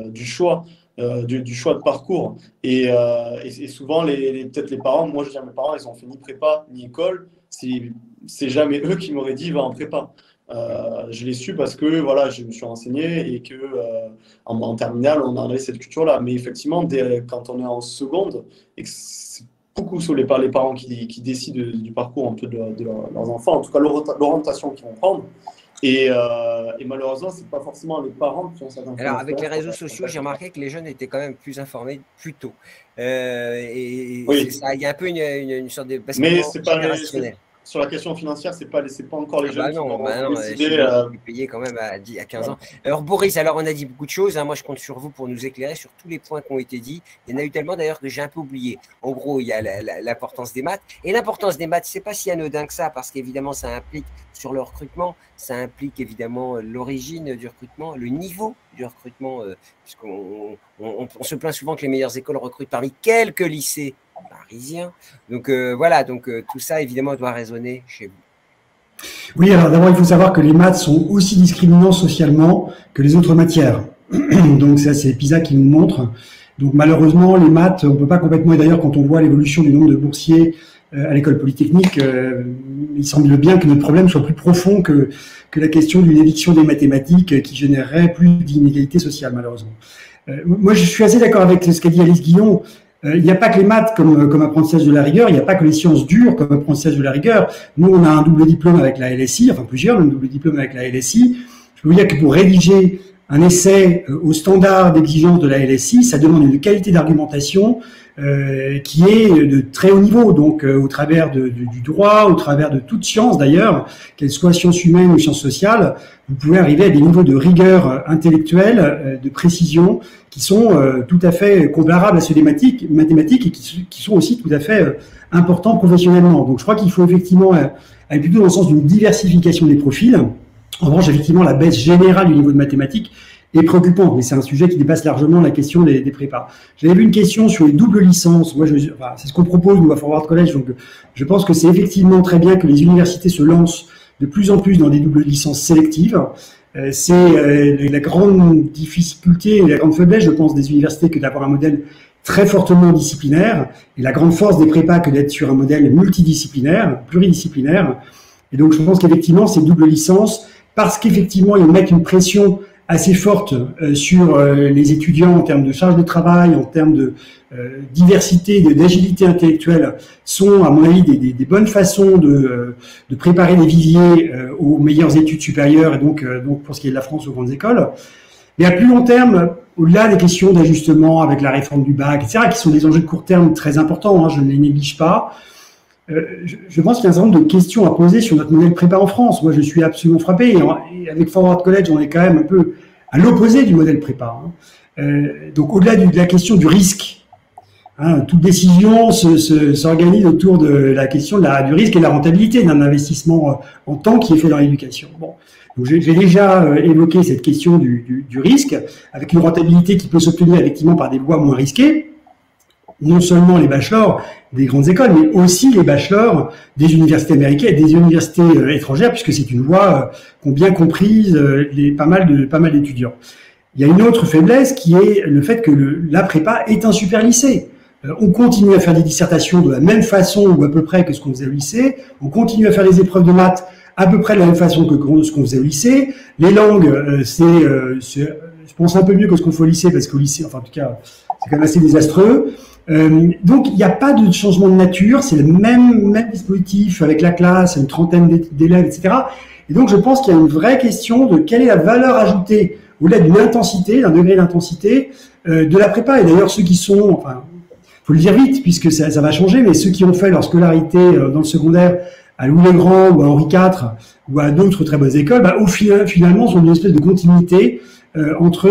du choix de parcours. Et souvent, peut-être les parents, moi je veux dire, mes parents, ils ont fait ni prépa ni école, c'est jamais eux qui m'auraient dit va en prépa. Je l'ai su parce que voilà, je me suis renseigné et que en terminale, on avait cette culture-là. Mais effectivement, quand on est en seconde, et que c'est beaucoup sur les parents qui décident du parcours un peu de leurs enfants, en tout cas l'orientation qu'ils vont prendre. Et malheureusement, ce n'est pas forcément les parents qui ont cette information. Alors, avec les réseaux sociaux, j'ai remarqué que les jeunes étaient quand même plus informés plus tôt. Oui. Ça, il y a un peu une sorte de basculement générationnel. Sur la question financière, c'est pas encore les jeunes qui vont décider. Payé quand même à 15 ans. Alors Boris, on a dit beaucoup de choses. Moi, je compte sur vous pour nous éclairer sur tous les points qui ont été dits. Il y en a eu tellement d'ailleurs que j'ai un peu oublié. En gros, il y a l'importance des maths. Et l'importance des maths, c'est pas si anodin que ça, parce qu'évidemment, ça implique sur le recrutement, ça implique évidemment l'origine du recrutement, le niveau du recrutement, puisqu'on se plaint souvent que les meilleures écoles recrutent parmi quelques lycées parisiens. Donc voilà, tout ça évidemment doit résonner chez vous. Oui, alors d'abord il faut savoir que les maths sont aussi discriminants socialement que les autres matières. Donc ça, c'est PISA qui nous montre. Donc malheureusement, les maths, on peut pas complètement, et d'ailleurs quand on voit l'évolution du nombre de boursiers à l'école polytechnique, il semble bien que notre problème soit plus profond que la question d'une éviction des mathématiques qui générerait plus d'inégalités sociales malheureusement. Moi, je suis assez d'accord avec ce qu'a dit Alice Guillon. Il n'y a pas que les maths comme apprentissage de la rigueur, il n'y a pas que les sciences dures comme apprentissage de la rigueur. Nous, on a un double diplôme avec la LSI, enfin plusieurs, un double diplôme avec la LSI. Je peux vous dire que pour rédiger un essai au standard d'exigence de la LSI, ça demande une qualité d'argumentation qui est de très haut niveau, donc au travers du droit, au travers de toute science d'ailleurs, qu'elle soit sciences humaines ou sciences sociales, vous pouvez arriver à des niveaux de rigueur intellectuelle, de précision, qui sont tout à fait comparables à ceux des mathématiques et qui sont aussi tout à fait importants professionnellement. Donc je crois qu'il faut effectivement aller plutôt dans le sens d'une diversification des profils. En revanche, effectivement, la baisse générale du niveau de mathématiques est préoccupante, mais c'est un sujet qui dépasse largement la question des prépas. J'avais vu une question sur les doubles licences. Moi, c'est ce qu'on propose, nous, à Forward College. Donc, je pense que c'est effectivement très bien que les universités se lancent de plus en plus dans des doubles licences sélectives. C'est la grande difficulté et la grande faiblesse, je pense, des universités que d'avoir un modèle très fortement disciplinaire, et la grande force des prépas que d'être sur un modèle multidisciplinaire, pluridisciplinaire. Et donc, je pense qu'effectivement, ces doubles licences, parce qu'effectivement, ils mettent une pression assez forte sur les étudiants en termes de charge de travail, en termes de diversité, d'agilité intellectuelle, sont, à mon avis, des bonnes façons de préparer les viviers aux meilleures études supérieures, et donc pour ce qui est de la France, aux grandes écoles. Mais à plus long terme, au-delà des questions d'ajustement avec la réforme du bac, etc., qui sont des enjeux de court terme très importants, hein, je ne les néglige pas, je pense qu'il y a un certain nombre de questions à poser sur notre modèle prépa en France. Moi, je suis absolument frappé. Et avec Forward College, on est quand même un peu à l'opposé du modèle prépa. Donc, au-delà de la question du risque, hein, toute décision s'organise autour de la question du risque et de la rentabilité d'un investissement en temps qui est fait dans l'éducation. Bon. Donc, j'ai déjà évoqué cette question du risque, avec une rentabilité qui peut s'obtenir effectivement par des voies moins risquées. Non seulement les bachelors des grandes écoles, mais aussi les bachelors des universités américaines, des universités étrangères, puisque c'est une voie qu'ont bien comprise pas mal d'étudiants. Il y a une autre faiblesse qui est le fait que la prépa est un super lycée. On continue à faire des dissertations de la même façon ou à peu près que ce qu'on faisait au lycée. On continue à faire les épreuves de maths à peu près de la même façon que ce qu'on faisait au lycée. Les langues, je pense un peu mieux que ce qu'on fait au lycée, parce qu'au lycée, enfin en tout cas, c'est quand même assez désastreux. Donc il n'y a pas de changement de nature, c'est le même dispositif avec la classe, une trentaine d'élèves, etc. Et donc je pense qu'il y a une vraie question de quelle est la valeur ajoutée au-delà d'une intensité, d'un degré d'intensité de la prépa. Et d'ailleurs ceux qui sont, enfin, faut le dire vite puisque ça va changer, mais ceux qui ont fait leur scolarité dans le secondaire à Louis-le-Grand ou à Henri IV ou à d'autres très bonnes écoles, au final, finalement sont une espèce de continuité entre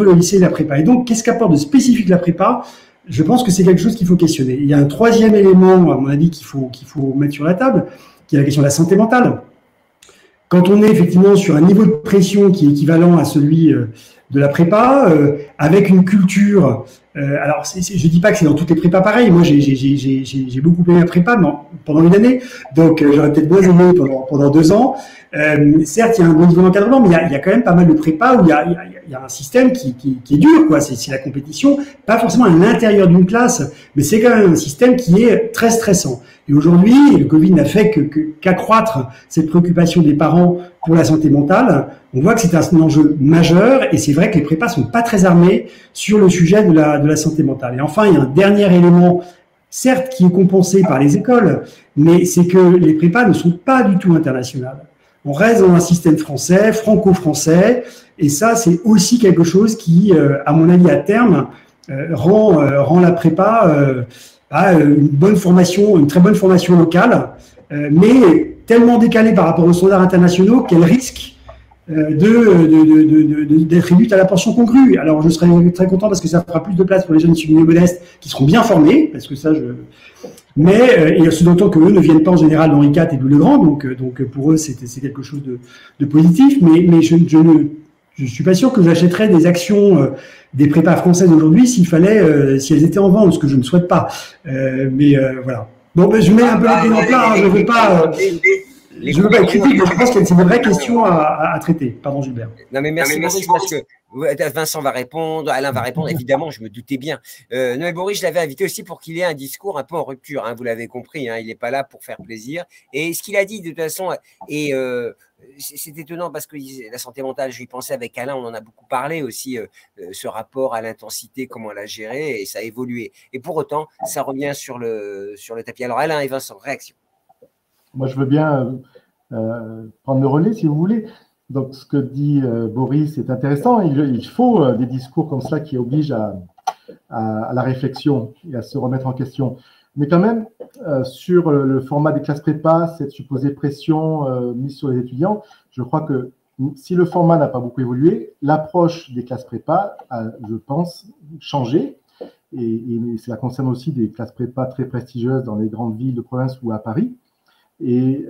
le lycée et la prépa. Et donc qu'est-ce qu'apporte de spécifique la prépa? Je pense que c'est quelque chose qu'il faut questionner. Il y a un troisième élément, à mon avis, qu'il faut mettre sur la table, qui est la question de la santé mentale. Quand on est effectivement sur un niveau de pression qui est équivalent à celui de la prépa, avec une culture. Alors, je dis pas que c'est dans toutes les prépas pareil. Moi, j'ai beaucoup aimé la prépa pendant une année, donc j'aurais peut-être moins aimé pendant 2 ans. Certes, il y a un bon niveau d'encadrement, mais il y a quand même pas mal de prépas où il y a un système qui est dur, quoi. C'est la compétition, pas forcément à l'intérieur d'une classe, mais c'est quand même un système qui est très stressant. Et aujourd'hui, le Covid n'a fait qu'accroître cette préoccupation des parents pour la santé mentale. On voit que c'est un enjeu majeur, et c'est vrai que les prépas sont pas très armés sur le sujet de la santé mentale. Et enfin, il y a un dernier élément, certes, qui est compensé par les écoles, mais c'est que les prépas ne sont pas du tout internationales. On reste dans un système français, franco-français, et ça, c'est aussi quelque chose qui, à mon avis, à terme, rend la prépa une bonne formation, une très bonne formation locale, mais tellement décalée par rapport aux standards internationaux qu'elle risque d'être réduite à la portion congrue. Alors, je serais très content parce que ça fera plus de place pour les jeunes issus de milieux modestes qui seront bien formés, parce que ça, et ce d'autant qu'eux ne viennent pas en général d'Henri IV et de Louis-le-Grand, donc pour eux, c'est quelque chose de positif, mais je ne suis pas sûr que j'achèterais des actions des prépas françaises aujourd'hui si elles étaient en vente, ce que je ne souhaite pas. Voilà. Bon, je mets un peu les pieds dans le plat, je ne veux pas être critique, mais je pense que c'est une vraie question à traiter. Pardon, Gilbert. Non, mais merci Maurice, parce que Vincent va répondre, Alain va répondre, évidemment, je me doutais bien. Non, mais Boris, je l'avais invité aussi pour qu'il ait un discours un peu en rupture, hein, vous l'avez compris, hein, il n'est pas là pour faire plaisir. Et ce qu'il a dit, de toute façon, est c'est étonnant parce que la santé mentale, je y pensais avec Alain, on en a beaucoup parlé aussi, ce rapport à l'intensité, comment la gérer, et ça a évolué. Et pour autant, ça revient sur le tapis. Alors Alain et Vincent, réaction. Moi, je veux bien prendre le relais si vous voulez. Donc, ce que dit Boris est intéressant. Il faut des discours comme ça qui obligent à la réflexion et à se remettre en question. Mais quand même, sur le format des classes prépa, cette supposée pression mise sur les étudiants, je crois que si le format n'a pas beaucoup évolué, l'approche des classes prépa a, je pense, changé. Et cela concerne aussi des classes prépa très prestigieuses dans les grandes villes de province ou à Paris. Et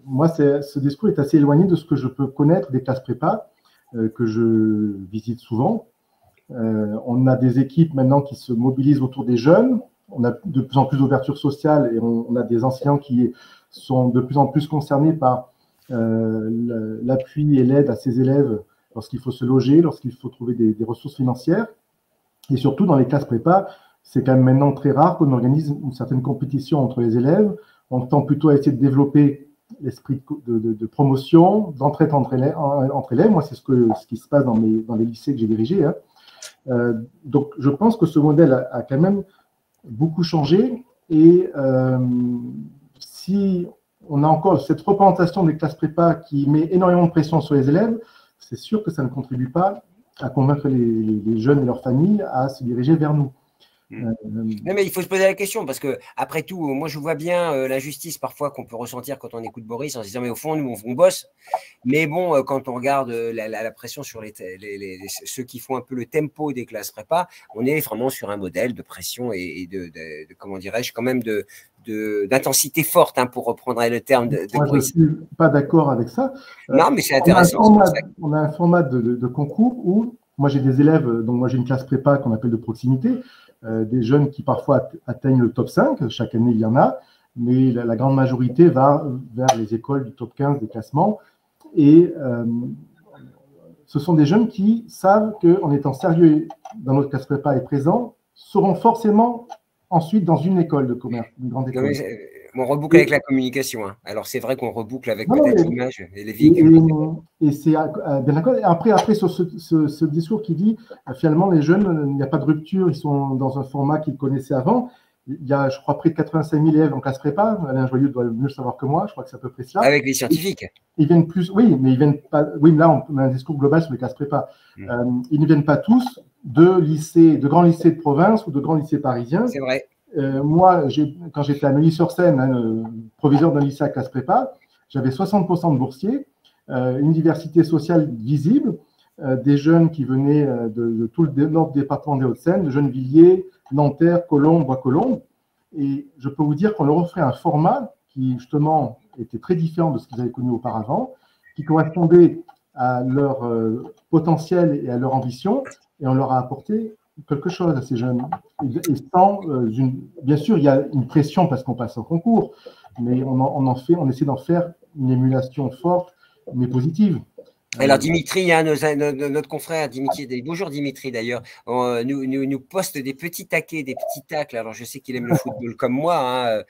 moi, ce discours est assez éloigné de ce que je peux connaître des classes prépa que je visite souvent. On a des équipes maintenant qui se mobilisent autour des jeunes. On a de plus en plus d'ouverture sociale et on a des enseignants qui sont de plus en plus concernés par l'appui et l'aide à ces élèves lorsqu'il faut se loger, lorsqu'il faut trouver des ressources financières. Et surtout, dans les classes prépa, c'est quand même maintenant très rare qu'on organise une certaine compétition entre les élèves. On tend plutôt à essayer de développer l'esprit de promotion, d'entraide entre élèves. Moi, c'est ce qui se passe dans les lycées que j'ai dirigés. Hein. Donc, je pense que ce modèle a quand même beaucoup changé. Et si on a encore cette représentation des classes prépa qui met énormément de pression sur les élèves, c'est sûr que ça ne contribue pas à convaincre les jeunes et leurs familles à se diriger vers nous. Non, mais il faut se poser la question parce que, après tout, moi je vois bien l'injustice parfois qu'on peut ressentir quand on écoute Boris en se disant mais au fond, nous on bosse. Mais bon, quand on regarde la pression sur ceux qui font un peu le tempo des classes prépa, on est vraiment sur un modèle de pression et de comment dirais-je, quand même d'intensité forte, hein, pour reprendre le terme de Moi, Boris. je ne suis pas d'accord avec ça. Non, mais c'est intéressant. On a un format de concours où moi j'ai des élèves, donc moi j'ai une classe prépa qu'on appelle de proximité. Des jeunes qui parfois atteignent le top 5, chaque année il y en a, mais la grande majorité va vers les écoles du top 15 des classements. Et ce sont des jeunes qui savent qu'en étant sérieux dans notre classe prépa et présent, seront forcément ensuite dans une école de commerce, une grande école. On reboucle avec la communication. Hein. Alors c'est vrai qu'on reboucle avec peut-être l'image et les véhicules. Et c'est bien d'accord. Après sur ce discours qui dit finalement les jeunes, il n'y a pas de rupture, ils sont dans un format qu'ils connaissaient avant. Il y a, je crois, près de 85 000 élèves en classe prépa. Alain Joyeux doit mieux le savoir que moi. Je crois que c'est à peu près cela. Avec les scientifiques. Ils viennent plus, oui, mais ils viennent pas. Oui, là on a un discours global sur les classes prépa. Ils ne viennent pas tous de grands lycées de province ou de grands lycées parisiens. C'est vrai. Moi, quand j'étais à Neuilly-sur-Seine, proviseur d'un lycée à classe prépa, j'avais 60% de boursiers, une diversité sociale visible, des jeunes qui venaient de tout le nord département des Hauts-de-Seine, de Gennevilliers, Nanterre, Colombes, Bois-Colombes. Et je peux vous dire qu'on leur offrait un format qui, justement, était très différent de ce qu'ils avaient connu auparavant, qui correspondait à leur potentiel et à leur ambition, et on leur a apporté quelque chose à ces jeunes. Et sans bien sûr, il y a une pression parce qu'on passe au concours, mais on essaie d'en faire une émulation forte, mais positive. Alors Dimitri, hein, notre confrère Dimitri, bonjour Dimitri d'ailleurs, nous poste des petits taquets, des petits tacles. Alors je sais qu'il aime le football comme moi. Hein,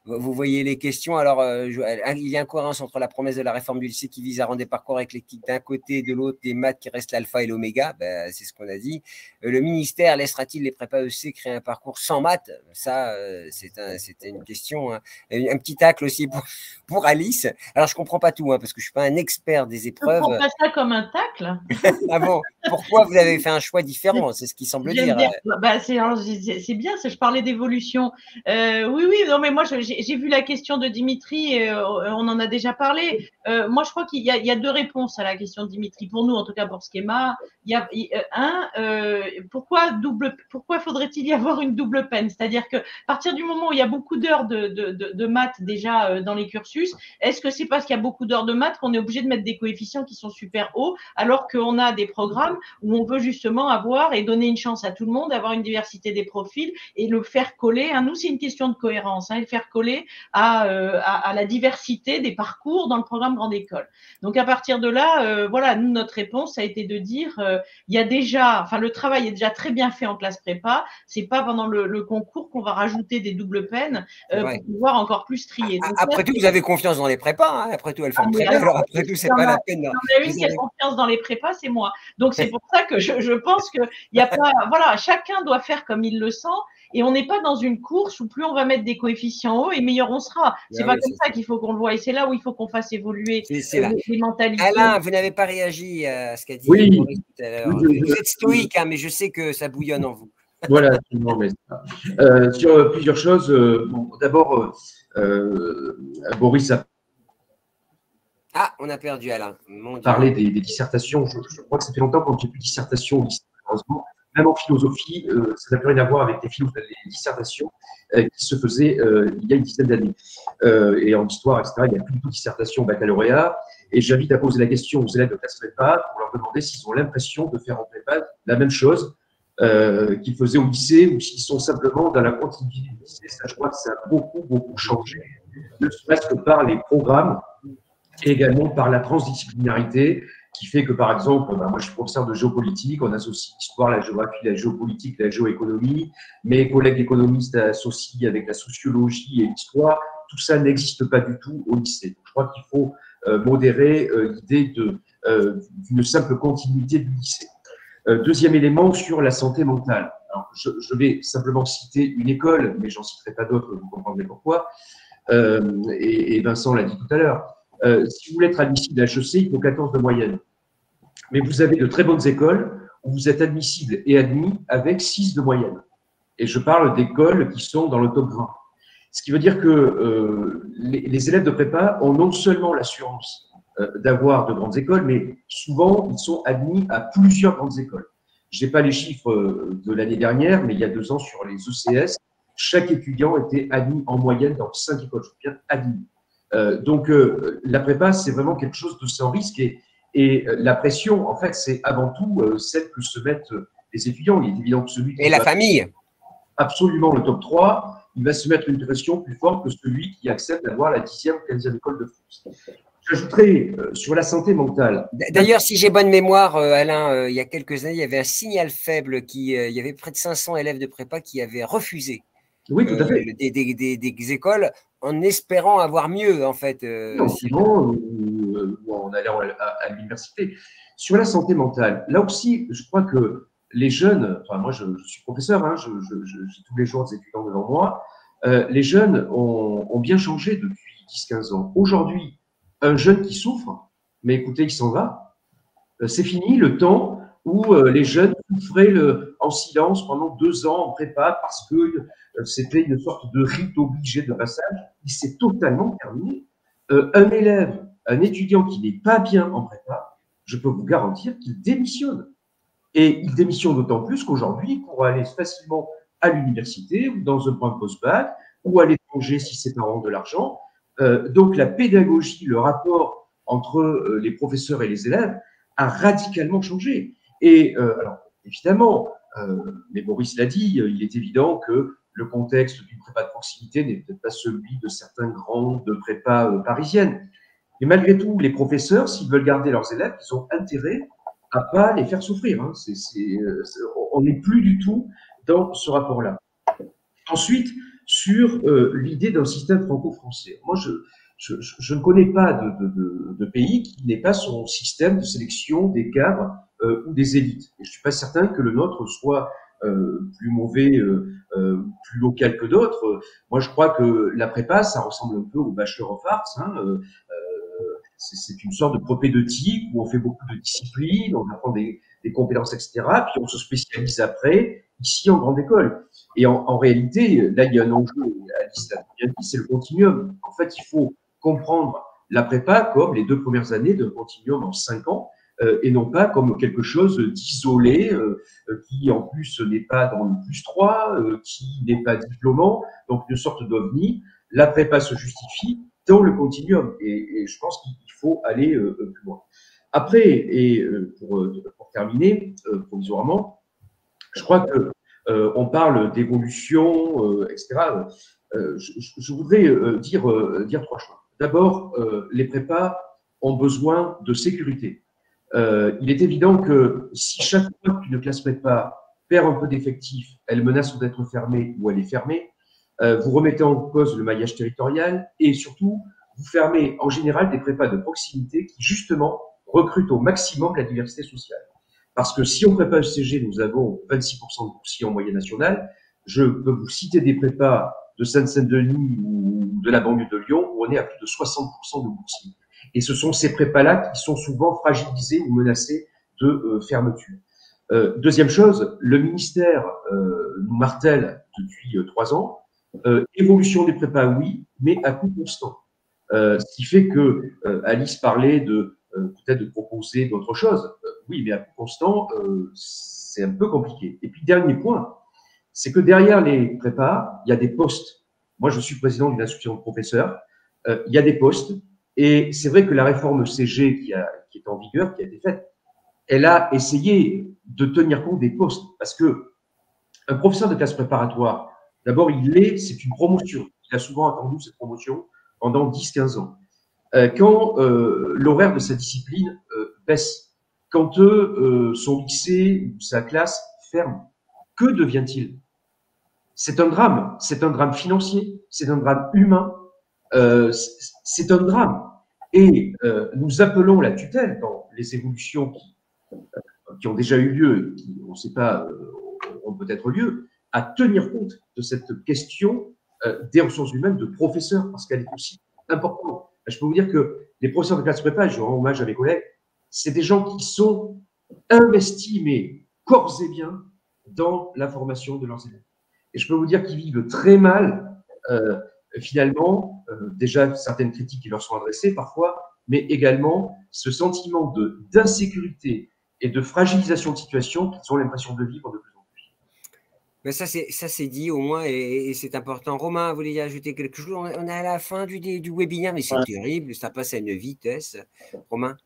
vous voyez les questions. Alors il y a incohérence entre la promesse de la réforme du lycée qui vise à rendre des parcours éclectiques d'un côté et de l'autre des maths qui restent l'alpha et l'oméga. Ben, c'est ce qu'on a dit. Le ministère laissera-t-il les prépa EC créer un parcours sans maths? Ça, c'était une question. Hein. Un petit tacle aussi pour Alice. Alors je comprends pas tout, hein, parce que je suis pas un expert des épreuves. Je ne prends pas ça comme un tacle. Ah bon? Pourquoi vous avez fait un choix différent? C'est ce qui semble dire. Bah, c'est bien, je parlais d'évolution. Oui, non, mais moi, j'ai vu la question de Dimitri, on en a déjà parlé. Moi, je crois qu'il y a deux réponses à la question de Dimitri. Pour nous, en tout cas pour Schema, il y a pourquoi faudrait-il y avoir une double peine? C'est-à-dire qu'à partir du moment où il y a beaucoup d'heures de maths déjà dans les cursus, est-ce que c'est parce qu'il y a beaucoup d'heures de maths qu'on est obligé obligé de mettre des coefficients qui sont super hauts, alors qu'on a des programmes où on veut justement avoir et donner une chance à tout le monde, avoir une diversité des profils et le faire coller. Nous, c'est une question de cohérence, et le faire coller à la diversité des parcours dans le programme grande école. Donc à partir de là, voilà, nous, notre réponse a été de dire, il y a déjà, enfin le travail est déjà très bien fait en classe prépa. C'est pas pendant le concours qu'on va rajouter des doubles peines pour pouvoir encore plus trier. Donc, après tout, vous avez confiance dans les prépas. Hein. Après tout, elles font très bien. Alors après tout, c'est pas la peine. Il y en a une qui a confiance dans les prépas, c'est moi. Donc c'est pour ça que je pense que il y a pas, voilà, chacun doit faire comme il le sent. Et on n'est pas dans une course où plus on va mettre des coefficients hauts et meilleur on sera. C'est pas comme ça qu'il faut qu'on le voit. Et c'est là où il faut qu'on fasse évoluer les mentalités. Alain, vous n'avez pas réagi à ce qu'a dit Boris tout à l'heure. Vous êtes stoïque, hein, mais je sais que ça bouillonne en vous. Voilà, mais sur plusieurs choses. Bon, d'abord, Boris a on a perdu Alain. parlé des dissertations. Je crois que ça fait longtemps qu'on n'a plus de dissertation au lycée, malheureusement. Même en philosophie, ça n'a plus rien à voir avec les dissertations qui se faisaient il y a une dizaine d'années. Et en histoire, etc., il n'y a plus du tout de dissertation au baccalauréat. Et j'invite à poser la question aux élèves de classe prépa pour leur demander s'ils ont l'impression de faire en prépa la même chose qu'ils faisaient au lycée ou s'ils sont simplement dans la continuité du lycée. Ça, je crois que ça a beaucoup, beaucoup changé, ne serait-ce que par les programmes et également par la transdisciplinarité qui fait que, par exemple, moi je suis professeur de géopolitique, on associe l'histoire, la géographie, la géopolitique, la géoéconomie. Mes collègues économistes associent avec la sociologie et l'histoire. Tout ça n'existe pas du tout au lycée. Je crois qu'il faut modérer l'idée d'une simple continuité du lycée. Deuxième élément sur la santé mentale. Alors, je vais simplement citer une école, mais j'en citerai pas d'autres, vous comprendrez pourquoi. Et Vincent l'a dit tout à l'heure. Si vous voulez être admissible à HEC, il faut 14 de moyenne. Mais vous avez de très bonnes écoles où vous êtes admissible et admis avec 6 de moyenne. Et je parle d'écoles qui sont dans le top 20. Ce qui veut dire que les élèves de prépa ont non seulement l'assurance d'avoir de grandes écoles, mais souvent, ils sont admis à plusieurs grandes écoles. Je n'ai pas les chiffres de l'année dernière, mais il y a 2 ans sur les ECS, chaque étudiant était admis en moyenne dans 5 écoles. Je veux dire admis. Donc, la prépa, c'est vraiment quelque chose de sans risque et la pression, en fait, c'est avant tout celle que se mettent les étudiants. Il est évident que celui qui et la famille. Absolument le top 3, il va se mettre une pression plus forte que celui qui accepte d'avoir la 10e ou 15e école de France. J'ajouterai sur la santé mentale. D'ailleurs, si j'ai bonne mémoire, Alain, il y a quelques années, il y avait un signal faible il y avait près de 500 élèves de prépa qui avaient refusé oui, tout à fait. Des écoles en espérant avoir mieux, en fait. Sinon, on allait à l'université. Sur la santé mentale, là aussi, je crois que les jeunes, enfin moi je suis professeur, hein, j'ai tous les jours des étudiants devant moi, les jeunes ont bien changé depuis 10-15 ans. Aujourd'hui, un jeune qui souffre, mais écoutez, il s'en va. C'est fini le temps où les jeunes souffraient en silence pendant 2 ans en prépa parce que c'était une sorte de rite obligé de passage. Il s'est totalement terminé. Un élève, un étudiant qui n'est pas bien en prépa, je peux vous garantir qu'il démissionne. Et il démissionne d'autant plus qu'aujourd'hui, pour aller facilement à l'université ou dans un point post-bac ou à l'étranger si ses parents ont de l'argent. Donc la pédagogie, le rapport entre les professeurs et les élèves a radicalement changé. Et alors, évidemment, mais Boris l'a dit, il est évident que le contexte d'une prépa de proximité n'est peut-être pas celui de certains grands de prépa parisiennes. Mais malgré tout, les professeurs, s'ils veulent garder leurs élèves, ils ont intérêt à pas les faire souffrir. Hein. On n'est plus du tout dans ce rapport-là. Ensuite, sur l'idée d'un système franco-français. Moi, je ne connais pas de pays qui n'ait pas son système de sélection des cadres ou des élites. Et je ne suis pas certain que le nôtre soit plus mauvais, plus local que d'autres. Moi, je crois que la prépa, ça ressemble un peu au Bachelor of Arts. Hein. C'est une sorte de propédeutique où on fait beaucoup de disciplines, on apprend des compétences, etc. Puis on se spécialise après, ici en grande école. Et en réalité, là, il y a un enjeu, Alice l'a bien dit, c'est le continuum. En fait, il faut comprendre la prépa comme les 2 premières années d'un continuum en 5 ans, et non pas comme quelque chose d'isolé, qui en plus n'est pas dans le +3, qui n'est pas diplômant, donc une sorte d'ovni. La prépa se justifie dans le continuum. Et je pense qu'il faut aller plus loin. Après, et pour terminer provisoirement, je crois que on parle d'évolution, etc. Je voudrais dire trois choses. D'abord, les prépas ont besoin de sécurité. Il est évident que si chaque fois qu'une classe prépa perd un peu d'effectifs, elle menace d'être fermée ou elle est fermée, vous remettez en cause le maillage territorial et surtout, vous fermez en général des prépas de proximité qui, justement, recrutent au maximum la diversité sociale. Parce que si on prépa ECG, nous avons 26% de boursiers en moyenne nationale. Je peux vous citer des prépas de Seine-Saint-Denis ou de la banlieue de Lyon où on est à plus de 60% de boursiers. Et ce sont ces prépas-là qui sont souvent fragilisés ou menacés de fermeture. Deuxième chose, le ministère nous martèle depuis 3 ans, évolution des prépas, oui, mais à coût constant. Ce qui fait que Alice parlait peut-être de proposer d'autres choses. Oui, mais à coût constant, c'est un peu compliqué. Et puis, dernier point, c'est que derrière les prépas, il y a des postes. Moi, je suis président d'une association de professeurs. Il y a des postes. Et c'est vrai que la réforme CG qui est en vigueur, qui a été faite, elle a essayé de tenir compte des postes. Parce que un professeur de classe préparatoire, d'abord, c'est une promotion. Il a souvent attendu cette promotion pendant 10-15 ans. Quand l'horaire de sa discipline baisse, quand son lycée ou sa classe ferme, que devient-il? C'est un drame financier, c'est un drame humain, c'est un drame. Et nous appelons la tutelle dans les évolutions qui ont déjà eu lieu, qui, on ne sait pas, ont peut-être lieu, à tenir compte de cette question des ressources humaines de professeurs, parce qu'elle est aussi importante. Je peux vous dire que les professeurs de classe prépa, je rends hommage à mes collègues, c'est des gens qui sont investis, mais corps et bien, dans la formation de leurs élèves. Et je peux vous dire qu'ils vivent très mal, finalement, déjà certaines critiques qui leur sont adressées parfois, mais également ce sentiment d'insécurité et de fragilisation de situation qu'ils ont l'impression de vivre de plus en plus. Mais ça c'est dit au moins et c'est important. Romain, vous voulez ajouter quelque chose? On est à la fin du webinaire, mais c'est terrible, ça passe à une vitesse. Romain?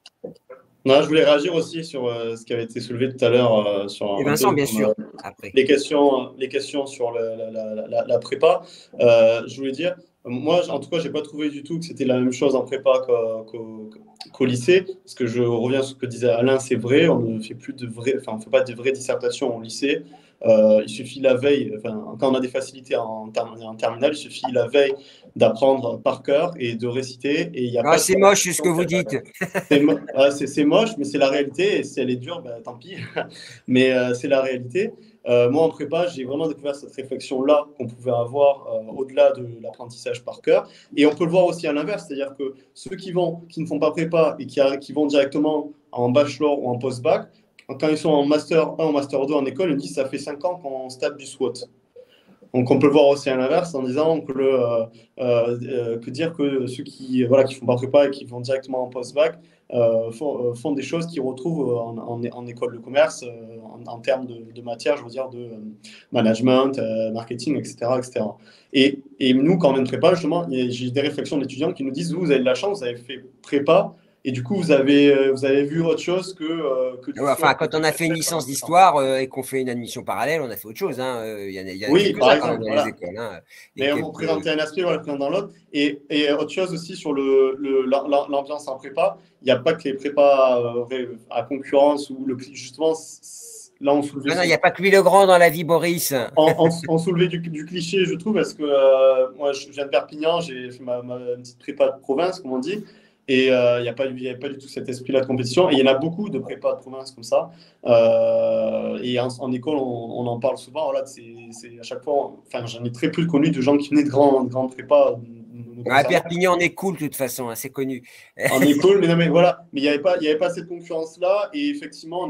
Non, je voulais réagir aussi sur ce qui avait été soulevé tout à l'heure. Et Vincent, bien sûr, après. Les questions sur la prépa. Je voulais dire, moi, en tout cas, je n'ai pas trouvé du tout que c'était la même chose en prépa qu'au lycée. Parce que je reviens sur ce que disait Alain, c'est vrai, on ne fait plus on fait pas de vraies dissertations au lycée. Il suffit la veille, quand on a des facilités en terminale, il suffit la veille d'apprendre par cœur et de réciter. Et c'est moche ce que vous dites. C'est moche, mais c'est la réalité. Et si elle est dure, tant pis. Mais c'est la réalité. Moi, en prépa, j'ai vraiment découvert cette réflexion-là qu'on pouvait avoir au-delà de l'apprentissage par cœur. Et on peut le voir aussi à l'inverse, c'est-à-dire que ceux qui ne font pas prépa et qui vont directement en bachelor ou en post-bac, quand ils sont en master 1 ou master 2 en école, ils disent que ça fait 5 ans qu'on se tape du SWOT. Donc, on peut le voir aussi à l'inverse en disant que dire que ceux qui font pas prépa et qui vont directement en post-bac font des choses qu'ils retrouvent en école de commerce en termes de matière, je veux dire, de management, marketing, etc. etc. Et nous, quand on vient de prépa, justement, j'ai des réflexions d'étudiants qui nous disent, vous avez de la chance, vous avez fait prépa, et du coup, vous avez vu autre chose que quand on a fait une licence d'histoire et qu'on fait une admission parallèle, on a fait autre chose. Oui, par exemple, dans les écoles. Mais on présentait un aspect, présent dans l'autre. Et autre chose aussi sur l'ambiance en prépa, il n'y a pas que les prépas à concurrence ou justement. Là, on soulevait. Non, il n'y a pas que lui le grand dans la vie, Boris. On soulevait du cliché, je trouve, parce que moi, je viens de Perpignan, j'ai fait ma petite prépa de province, comme on dit. Et il n'y a pas du tout cet esprit-là de compétition. Et il y en a beaucoup de prépas de province comme ça. Et en école, on en parle souvent. Voilà, c'est à chaque fois, j'en ai très peu connu de gens qui venaient de grandes prépas. À Perpignan, on est cool de toute façon, c'est connu. On est cool, mais voilà. Mais il n'y avait pas cette concurrence-là. Et effectivement,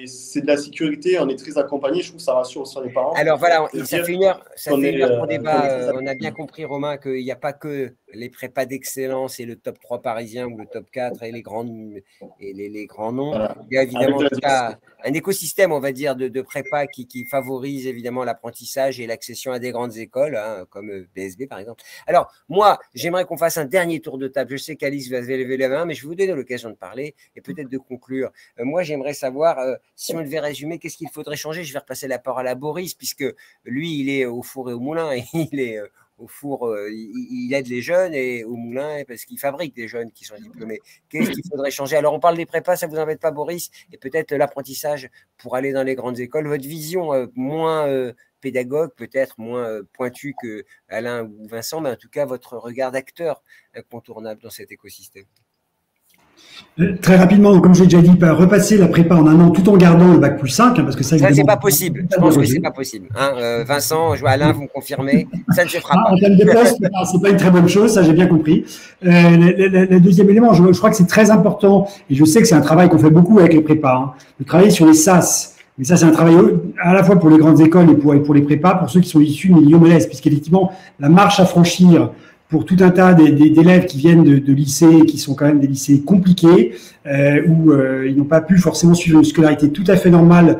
c'est de la sécurité. On est très accompagnés. Je trouve que ça rassure aussi les parents. Alors voilà, ça fait une heure qu'on débat. On a bien compris, Romain, qu'il n'y a pas que les prépas d'excellence et le top 3 parisien ou le top 4 et les grands noms. Voilà. Il y a évidemment un écosystème, on va dire, de prépa qui favorise évidemment l'apprentissage et l'accession à des grandes écoles, comme BSB par exemple. Alors, Moi, j'aimerais qu'on fasse un dernier tour de table. Je sais qu'Alice va lever la main, mais je vais vous donner l'occasion de parler et peut-être de conclure. Moi, j'aimerais savoir, si on devait résumer, qu'est-ce qu'il faudrait changer. Je vais repasser la parole à Boris, puisque lui, il est au four et au moulin, et il est au four, il aide les jeunes, et au moulin, parce qu'il fabrique des jeunes qui sont diplômés. Qu'est-ce qu'il faudrait changer? Alors, on parle des prépas, ça ne vous embête pas, Boris, et peut-être l'apprentissage pour aller dans les grandes écoles. Votre vision moins pédagogue, peut-être moins pointue que Alain ou Vincent, mais en tout cas, votre regard d'acteur incontournable dans cet écosystème. Très rapidement, comme j'ai déjà dit, repasser la prépa en un an tout en gardant le bac plus 5, parce que ça, c'est pas possible. Je pense que c'est pas possible. Vincent, Alain, vous me confirmez, ça ne se fera pas. En termes de poste, c'est pas une très bonne chose, ça j'ai bien compris. Le deuxième élément, je crois que c'est très important, et je sais que c'est un travail qu'on fait beaucoup avec les prépas, de travailler sur les SAS. Mais ça, c'est un travail à la fois pour les grandes écoles et pour les prépas, pour ceux qui sont issus de milieux modestes, puisqu'effectivement, la marche à franchir pour tout un tas d'élèves qui viennent de lycées, qui sont quand même des lycées compliqués, où ils n'ont pas pu forcément suivre une scolarité tout à fait normale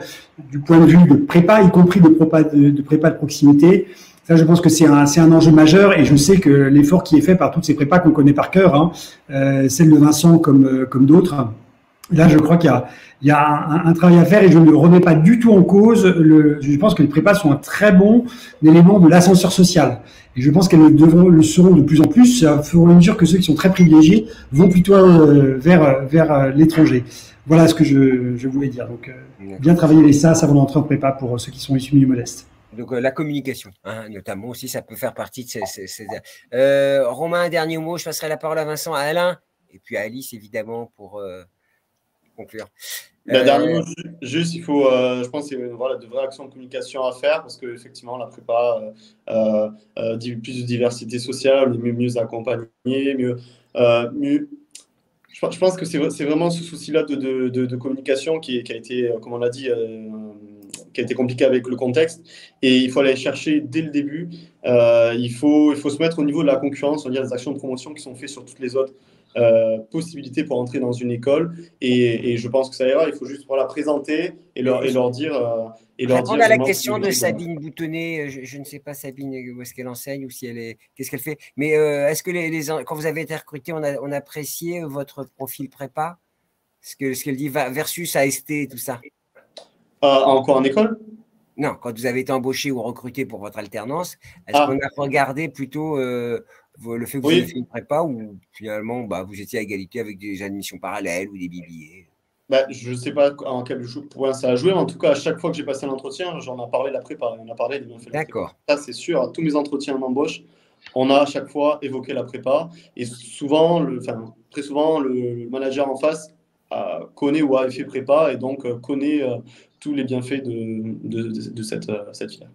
du point de vue de prépa, y compris de prépa de proximité. Ça, je pense que c'est un enjeu majeur, et je sais que l'effort qui est fait par toutes ces prépas qu'on connaît par cœur, celle de Vincent comme d'autres, là, je crois qu'il y a un travail à faire, et je ne remets pas du tout en cause. Je pense que les prépas sont un très bon élément de l'ascenseur social. Et je pense qu'elles le seront de plus en plus, au fur et à mesure que ceux qui sont très privilégiés vont plutôt vers l'étranger. Voilà ce que je voulais dire. Donc, bien travailler les SAS avant d'entrer en prépa pour ceux qui sont issus milieu modeste. Donc, la communication, notamment aussi, ça peut faire partie de ces... Romain, un dernier mot. Je passerai la parole à Vincent, à Alain, et puis à Alice, évidemment, pour conclure. Dernier mot, juste, il faut, je pense qu'il y a de vraies actions de communication à faire, parce qu'effectivement, la prépa, plus de diversité sociale, mieux accompagner, mieux. Je pense que c'est vraiment ce souci-là de communication qui a été, comme on l'a dit, qui a été compliqué avec le contexte, et il faut aller chercher dès le début. Il faut se mettre au niveau de la concurrence, on va dire des actions de promotion qui sont faites sur toutes les autres possibilités pour entrer dans une école, et je pense que ça ira. Il faut juste présenter et leur dire. Répondre à la question de Sabine Boutonnet, je ne sais pas Sabine où est-ce qu'elle enseigne ou si qu'est-ce qu'elle fait, mais est-ce que quand vous avez été recruté, on appréciait votre profil prépa, ce qu'elle dit versus AST et tout ça? Encore en école? Non, quand vous avez été embauché ou recruté pour votre alternance, est-ce qu'on a regardé plutôt le fait que vous avez fait une prépa, ou finalement vous étiez à égalité avec des admissions parallèles ou des BBA? Je ne sais pas en quel point ça a joué, mais en tout cas, à chaque fois que j'ai passé l'entretien, j'en ai parlé de la prépa. On a parlé des bienfaits de la prépa. Ça, c'est sûr, à tous mes entretiens d'embauche, on a à chaque fois évoqué la prépa. Et très souvent, le manager en face connaît ou a fait prépa, et donc connaît tous les bienfaits de cette filière.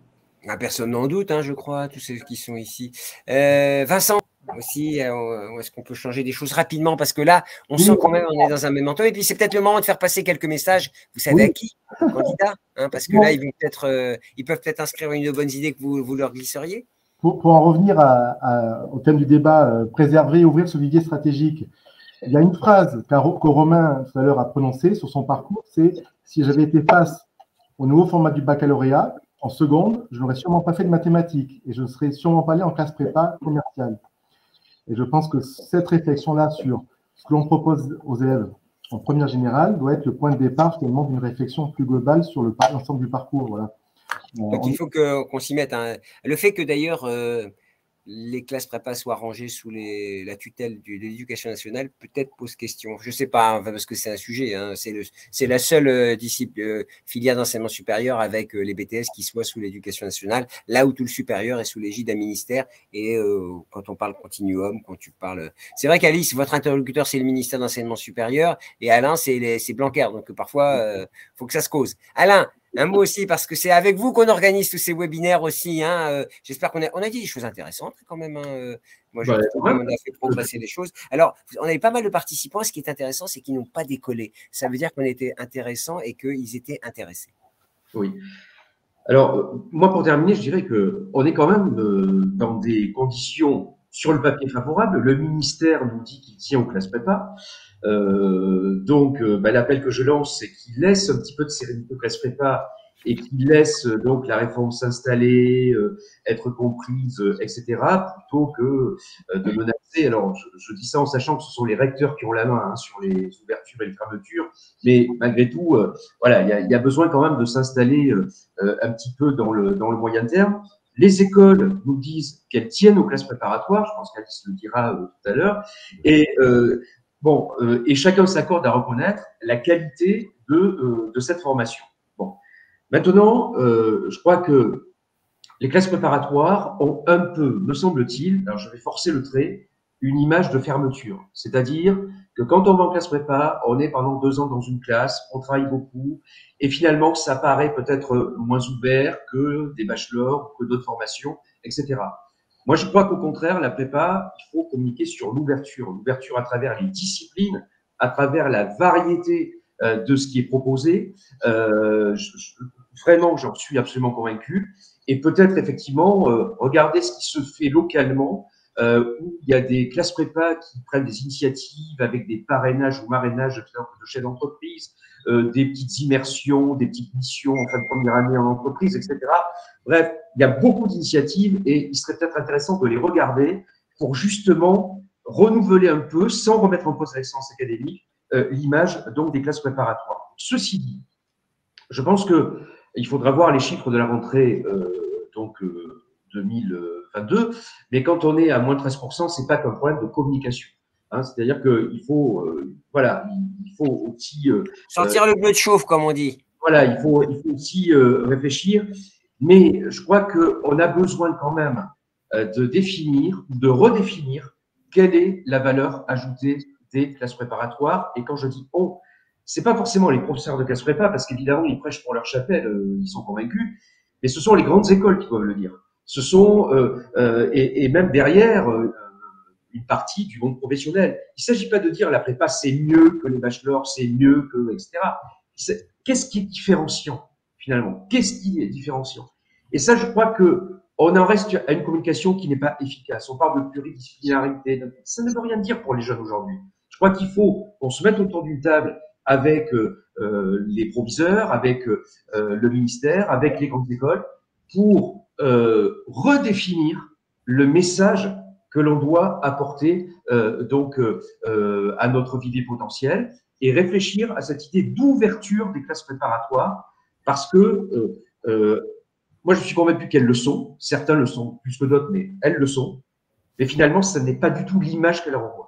Personne n'en doute, je crois, tous ceux qui sont ici. Vincent, aussi, est-ce qu'on peut changer des choses rapidement? Parce que là, on sent quand même on est dans un même entonnoir. Et puis, c'est peut-être le moment de faire passer quelques messages. Vous savez à qui? Aux candidats, parce que là, ils peuvent peut-être inscrire une de bonnes idées que vous leur glisseriez. Pour en revenir au thème du débat, préserver et ouvrir ce vivier stratégique, il y a une phrase que Romain tout à l'heure a prononcée sur son parcours, c'est « Si j'avais été face au nouveau format du baccalauréat, en seconde, je n'aurais sûrement pas fait de mathématiques et je ne serais sûrement pas allé en classe prépa commerciale. » Et je pense que cette réflexion-là sur ce que l'on propose aux élèves en première générale doit être le point de départ finalement d'une réflexion plus globale sur l'ensemble du parcours. Voilà. Donc, il faut qu'on s'y mette. Le fait que d'ailleurs les classes prépa soient rangées sous la tutelle de l'éducation nationale peut-être pose question. Je ne sais pas, parce que c'est un sujet. C'est la seule filière d'enseignement supérieur avec les BTS qui soit sous l'éducation nationale, là où tout le supérieur est sous l'égide d'un ministère. Et quand on parle continuum, quand tu parles… C'est vrai qu'Alice, votre interlocuteur, c'est le ministère d'enseignement supérieur, et Alain, c'est Blanquer. Donc parfois, faut que ça se cause. Alain, un mot aussi, parce que c'est avec vous qu'on organise tous ces webinaires aussi. J'espère qu'on a dit des choses intéressantes quand même. Moi, je trouve qu'on a fait progresser les choses. Alors, on avait pas mal de participants. Ce qui est intéressant, c'est qu'ils n'ont pas décollé. Ça veut dire qu'on était intéressants et qu'ils étaient intéressés. Oui. Alors, moi, pour terminer, je dirais qu'on est quand même dans des conditions sur le papier favorables. Le ministère nous dit qu'il tient aux classes prépa. Donc, l'appel que je lance, c'est qu'il laisse un petit peu de sérénité aux classes prépa et qui laisse donc la réforme s'installer, être comprise, etc., plutôt que de menacer. Alors, je dis ça en sachant que ce sont les recteurs qui ont la main sur les ouvertures et les fermetures, mais malgré tout, voilà, il y a besoin quand même de s'installer un petit peu dans le moyen terme. Les écoles nous disent qu'elles tiennent aux classes préparatoires, je pense qu'Alice le dira tout à l'heure, et et chacun s'accorde à reconnaître la qualité de cette formation. Bon, maintenant, je crois que les classes préparatoires ont un peu, me semble-t-il, alors je vais forcer le trait, une image de fermeture. C'est-à-dire que quand on va en classe prépa, on est pendant 2 ans dans une classe, on travaille beaucoup, et finalement, ça paraît peut-être moins ouvert que des bachelors, que d'autres formations, etc. Moi, je crois qu'au contraire, la prépa, il faut communiquer sur l'ouverture à travers les disciplines, à travers la variété de ce qui est proposé. Vraiment, j'en suis absolument convaincu. Et peut-être effectivement regarder ce qui se fait localement, où il y a des classes prépa qui prennent des initiatives avec des parrainages ou marrainages de chefs d'entreprise, des petites immersions, des petites missions en fin de première année en entreprise, etc. Bref, il y a beaucoup d'initiatives et il serait peut-être intéressant de les regarder pour justement renouveler un peu, sans remettre en cause l'excellence académique, l'image donc des classes préparatoires. Ceci dit, je pense que il faudra voir les chiffres de la rentrée 2022, mais quand on est à moins 13%, c'est pas qu'un problème de communication. Hein, c'est-à-dire qu'il faut, il faut aussi sortir le bleu de chauffe, comme on dit. Voilà, il faut aussi réfléchir, mais je crois qu'on a besoin quand même de définir, de redéfinir quelle est la valeur ajoutée des classes préparatoires. Et quand je dis on, c'est pas forcément les professeurs de classe prépa, parce qu'évidemment, ils prêchent pour leur chapelle, ils sont convaincus, mais ce sont les grandes écoles qui doivent le dire. Ce sont, et même derrière, une partie du monde professionnel. Il ne s'agit pas de dire la prépa, c'est mieux que les bachelors, c'est mieux que, etc. Qu'est-ce qui est différenciant, finalement? Qu'est-ce qui est différenciant? Et ça, je crois que on en reste à une communication qui n'est pas efficace. On parle de pluridisciplinarité. Ça ne veut rien dire pour les jeunes aujourd'hui. Je crois qu'il faut qu'on se mette autour d'une table avec les proviseurs, avec le ministère, avec les grandes écoles, pour redéfinir le message que l'on doit apporter à notre vivier potentiel et réfléchir à cette idée d'ouverture des classes préparatoires, parce que moi je suis convaincu qu'elles le sont, certains le sont plus que d'autres, mais elles le sont, mais finalement ce n'est pas du tout l'image qu'elles renvoient.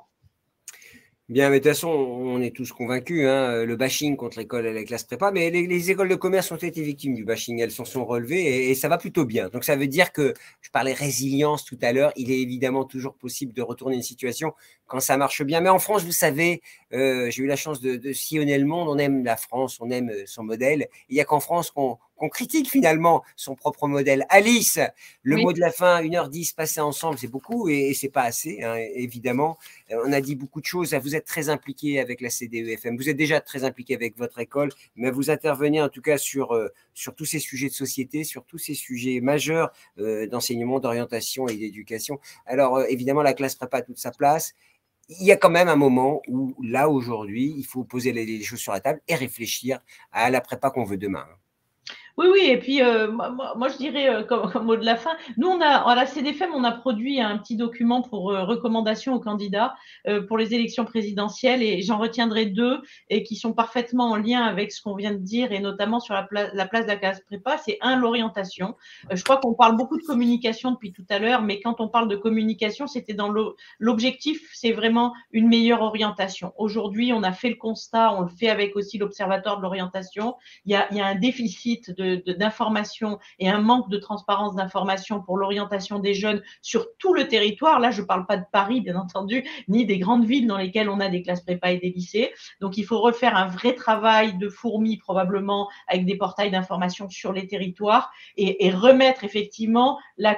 Bien, mais de toute façon, on est tous convaincus, hein, le bashing contre l'école et les classes prépa, mais les écoles de commerce ont été victimes du bashing, elles s'en sont relevées et ça va plutôt bien. Donc ça veut dire que, je parlais résilience tout à l'heure, il est évidemment toujours possible de retourner une situation quand ça marche bien. Mais en France, vous savez, j'ai eu la chance de sillonner le monde, on aime la France, on aime son modèle. Il n'y a qu'en France qu'on critique finalement son propre modèle. Alice, le mot de la fin, 1h10 passé ensemble, c'est beaucoup et c'est pas assez, hein, évidemment. On a dit beaucoup de choses. Vous êtes très impliqué avec la CDEFM. Vous êtes déjà très impliqué avec votre école, mais vous intervenez en tout cas sur tous ces sujets de société, sur tous ces sujets majeurs d'enseignement, d'orientation et d'éducation. Alors, évidemment, la classe prépa a toute sa place. Il y a quand même un moment où, là, aujourd'hui, il faut poser les choses sur la table et réfléchir à la prépa qu'on veut demain. Oui, oui, et puis moi je dirais comme mot de la fin, nous à la CDFM, on a produit un petit document pour recommandations aux candidats pour les élections présidentielles et j'en retiendrai 2 et qui sont parfaitement en lien avec ce qu'on vient de dire et notamment sur la place de la classe prépa, c'est l'orientation. Je crois qu'on parle beaucoup de communication depuis tout à l'heure, mais quand on parle de communication, c'était dans l'objectif, c'est vraiment une meilleure orientation. Aujourd'hui, on a fait le constat, on le fait avec aussi l'Observatoire de l'orientation, il y a un déficit d'information et un manque de transparence d'information pour l'orientation des jeunes sur tout le territoire. Là, je ne parle pas de Paris, bien entendu, ni des grandes villes dans lesquelles on a des classes prépa et des lycées. Donc, il faut refaire un vrai travail de fourmi, probablement, avec des portails d'information sur les territoires et remettre effectivement les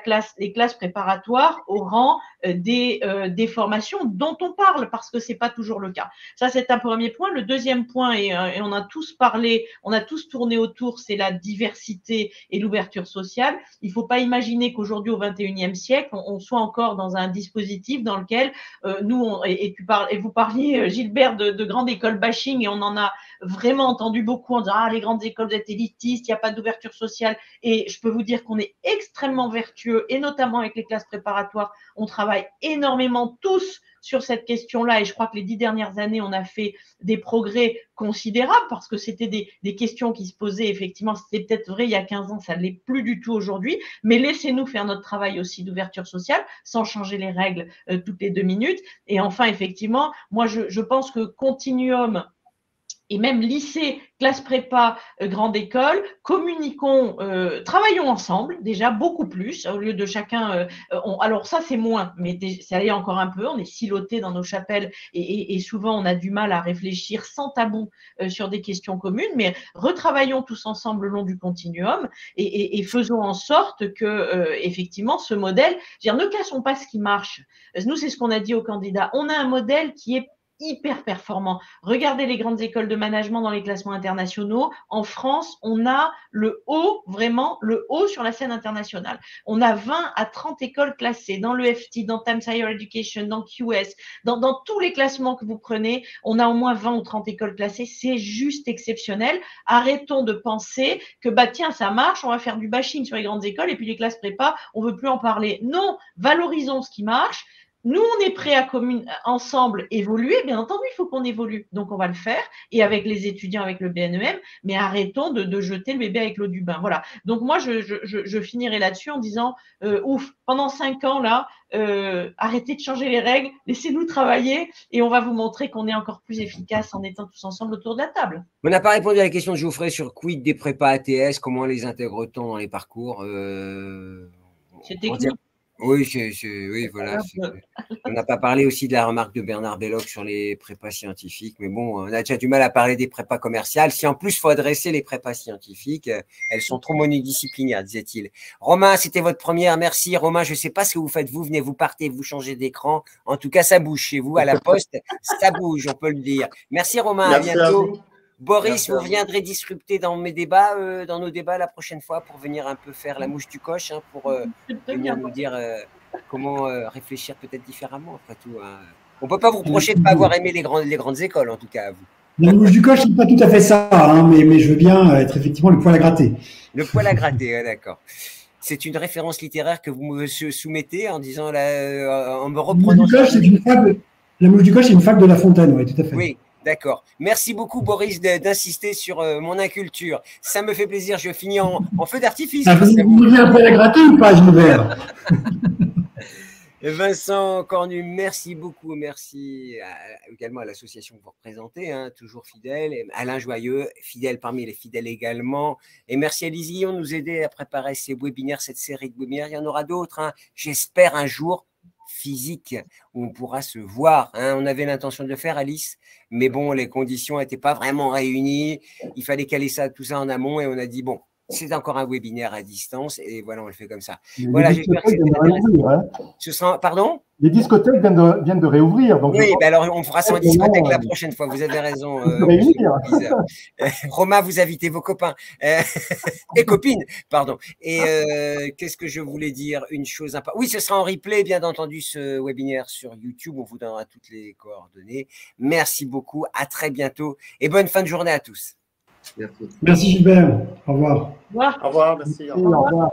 classes préparatoires au rang des formations dont on parle, parce que ce n'est pas toujours le cas. Ça, c'est un premier point. Le deuxième point, et on a tous parlé, on a tous tourné autour, c'est la diversité et l'ouverture sociale. Il ne faut pas imaginer qu'aujourd'hui, au XXIe siècle, on soit encore dans un dispositif dans lequel vous parliez, Gilbert, de grande école bashing, et on en a vraiment entendu beaucoup en disant « Ah, les grandes écoles, vous êtes élitistes, il n'y a pas d'ouverture sociale ». Et je peux vous dire qu'on est extrêmement vertueux, et notamment avec les classes préparatoires, on travaille énormément tous sur cette question-là. Et je crois que les 10 dernières années, on a fait des progrès considérables parce que c'était des questions qui se posaient. Effectivement, c'était peut-être vrai il y a 15 ans, ça ne l'est plus du tout aujourd'hui. Mais laissez-nous faire notre travail aussi d'ouverture sociale sans changer les règles toutes les 2 minutes. Et enfin, effectivement, moi, je pense que Continuum et même lycée, classe prépa, grande école, communiquons, travaillons ensemble, déjà beaucoup plus, au lieu de chacun. Alors ça, c'est moins, mais ça y est encore un peu. On est silotés dans nos chapelles et souvent on a du mal à réfléchir sans tabou sur des questions communes. Mais retravaillons tous ensemble le long du continuum et faisons en sorte que effectivement ce modèle, ne cassons pas ce qui marche. Nous, c'est ce qu'on a dit aux candidats. On a un modèle qui est hyper performant. Regardez les grandes écoles de management dans les classements internationaux. En France, on a le haut, vraiment le haut sur la scène internationale. On a 20 à 30 écoles classées dans l'EFT, dans Times Higher Education, dans QS, dans tous les classements que vous prenez, on a au moins 20 ou 30 écoles classées. C'est juste exceptionnel. Arrêtons de penser que tiens, ça marche, on va faire du bashing sur les grandes écoles et puis les classes prépa, on veut plus en parler. Non, valorisons ce qui marche. Nous, on est prêts à ensemble évoluer. Bien entendu, il faut qu'on évolue. Donc, on va le faire. Et avec les étudiants, avec le BNEM, mais arrêtons de jeter le bébé avec l'eau du bain. Voilà. Donc, moi, je finirai là-dessus en disant, ouf, pendant 5 ans, là, arrêtez de changer les règles, laissez-nous travailler et on va vous montrer qu'on est encore plus efficace en étant tous ensemble autour de la table. On n'a pas répondu à la question de Geoffrey sur quid des prépas ATS, comment les intègre-t-on dans les parcours C'est technique. Oui, oui, voilà. On n'a pas parlé aussi de la remarque de Bernard Belloc sur les prépas scientifiques, mais bon, on a déjà du mal à parler des prépas commerciales. Si en plus il faut adresser les prépas scientifiques, elles sont trop monodisciplinaires, disait-il. Romain, c'était votre première. Merci, Romain. Je ne sais pas ce que vous faites. Vous venez, vous partez, vous changez d'écran. En tout cas, ça bouge chez vous à la poste. Ça bouge, on peut le dire. Merci, Romain. Merci à bientôt. à vous. Boris, vous viendrez disrupter dans mes débats, dans nos débats la prochaine fois pour venir un peu faire la mouche du coche, hein, pour venir nous dire comment réfléchir peut-être différemment après tout. Hein. On ne peut pas vous reprocher de ne pas avoir aimé les grandes écoles, en tout cas, à vous. La mouche du coche, ce n'est pas tout à fait ça, hein, mais je veux bien être effectivement le poil à gratter. Le poil à gratter, ouais, d'accord. C'est une référence littéraire que vous me soumettez en disant, en me reprenant… La mouche du coche, c'est une fac de La Fontaine, oui, tout à fait. Oui. D'accord. Merci beaucoup, Boris, d'insister sur mon inculture. Ça me fait plaisir. Je finis en feu d'artifice. Vous voulez un peu la gratter ou pas, Gilbert? Vincent Cornu, merci beaucoup. Merci également à l'association que vous représentez, hein, toujours fidèle. Et Alain Joyeux, fidèle parmi les fidèles également. Et merci à Lise Guillon de nous aider à préparer ces webinaires, cette série de webinaires. Il y en aura d'autres. Hein. J'espère un jour physique où on pourra se voir. Hein. On avait l'intention de le faire, Alice, mais bon, les conditions n'étaient pas vraiment réunies. Il fallait caler tout ça en amont et on a dit, bon, c'est encore un webinaire à distance et voilà, on le fait comme ça. Voilà, j'espère que c'était intéressant. Hein. Ce sera, pardon ? Les discothèques viennent de réouvrir. Donc oui, ben alors on fera ça en discothèque la prochaine fois. Vous avez raison. Romain, vous invitez vos copains et copines, pardon. Et qu'est-ce que je voulais dire? Une chose importante. Oui, ce sera en replay, bien entendu, ce webinaire sur YouTube. On vous donnera toutes les coordonnées. Merci beaucoup. À très bientôt et bonne fin de journée à tous. Merci Gilbert. Au revoir. Au revoir. Merci. Au revoir.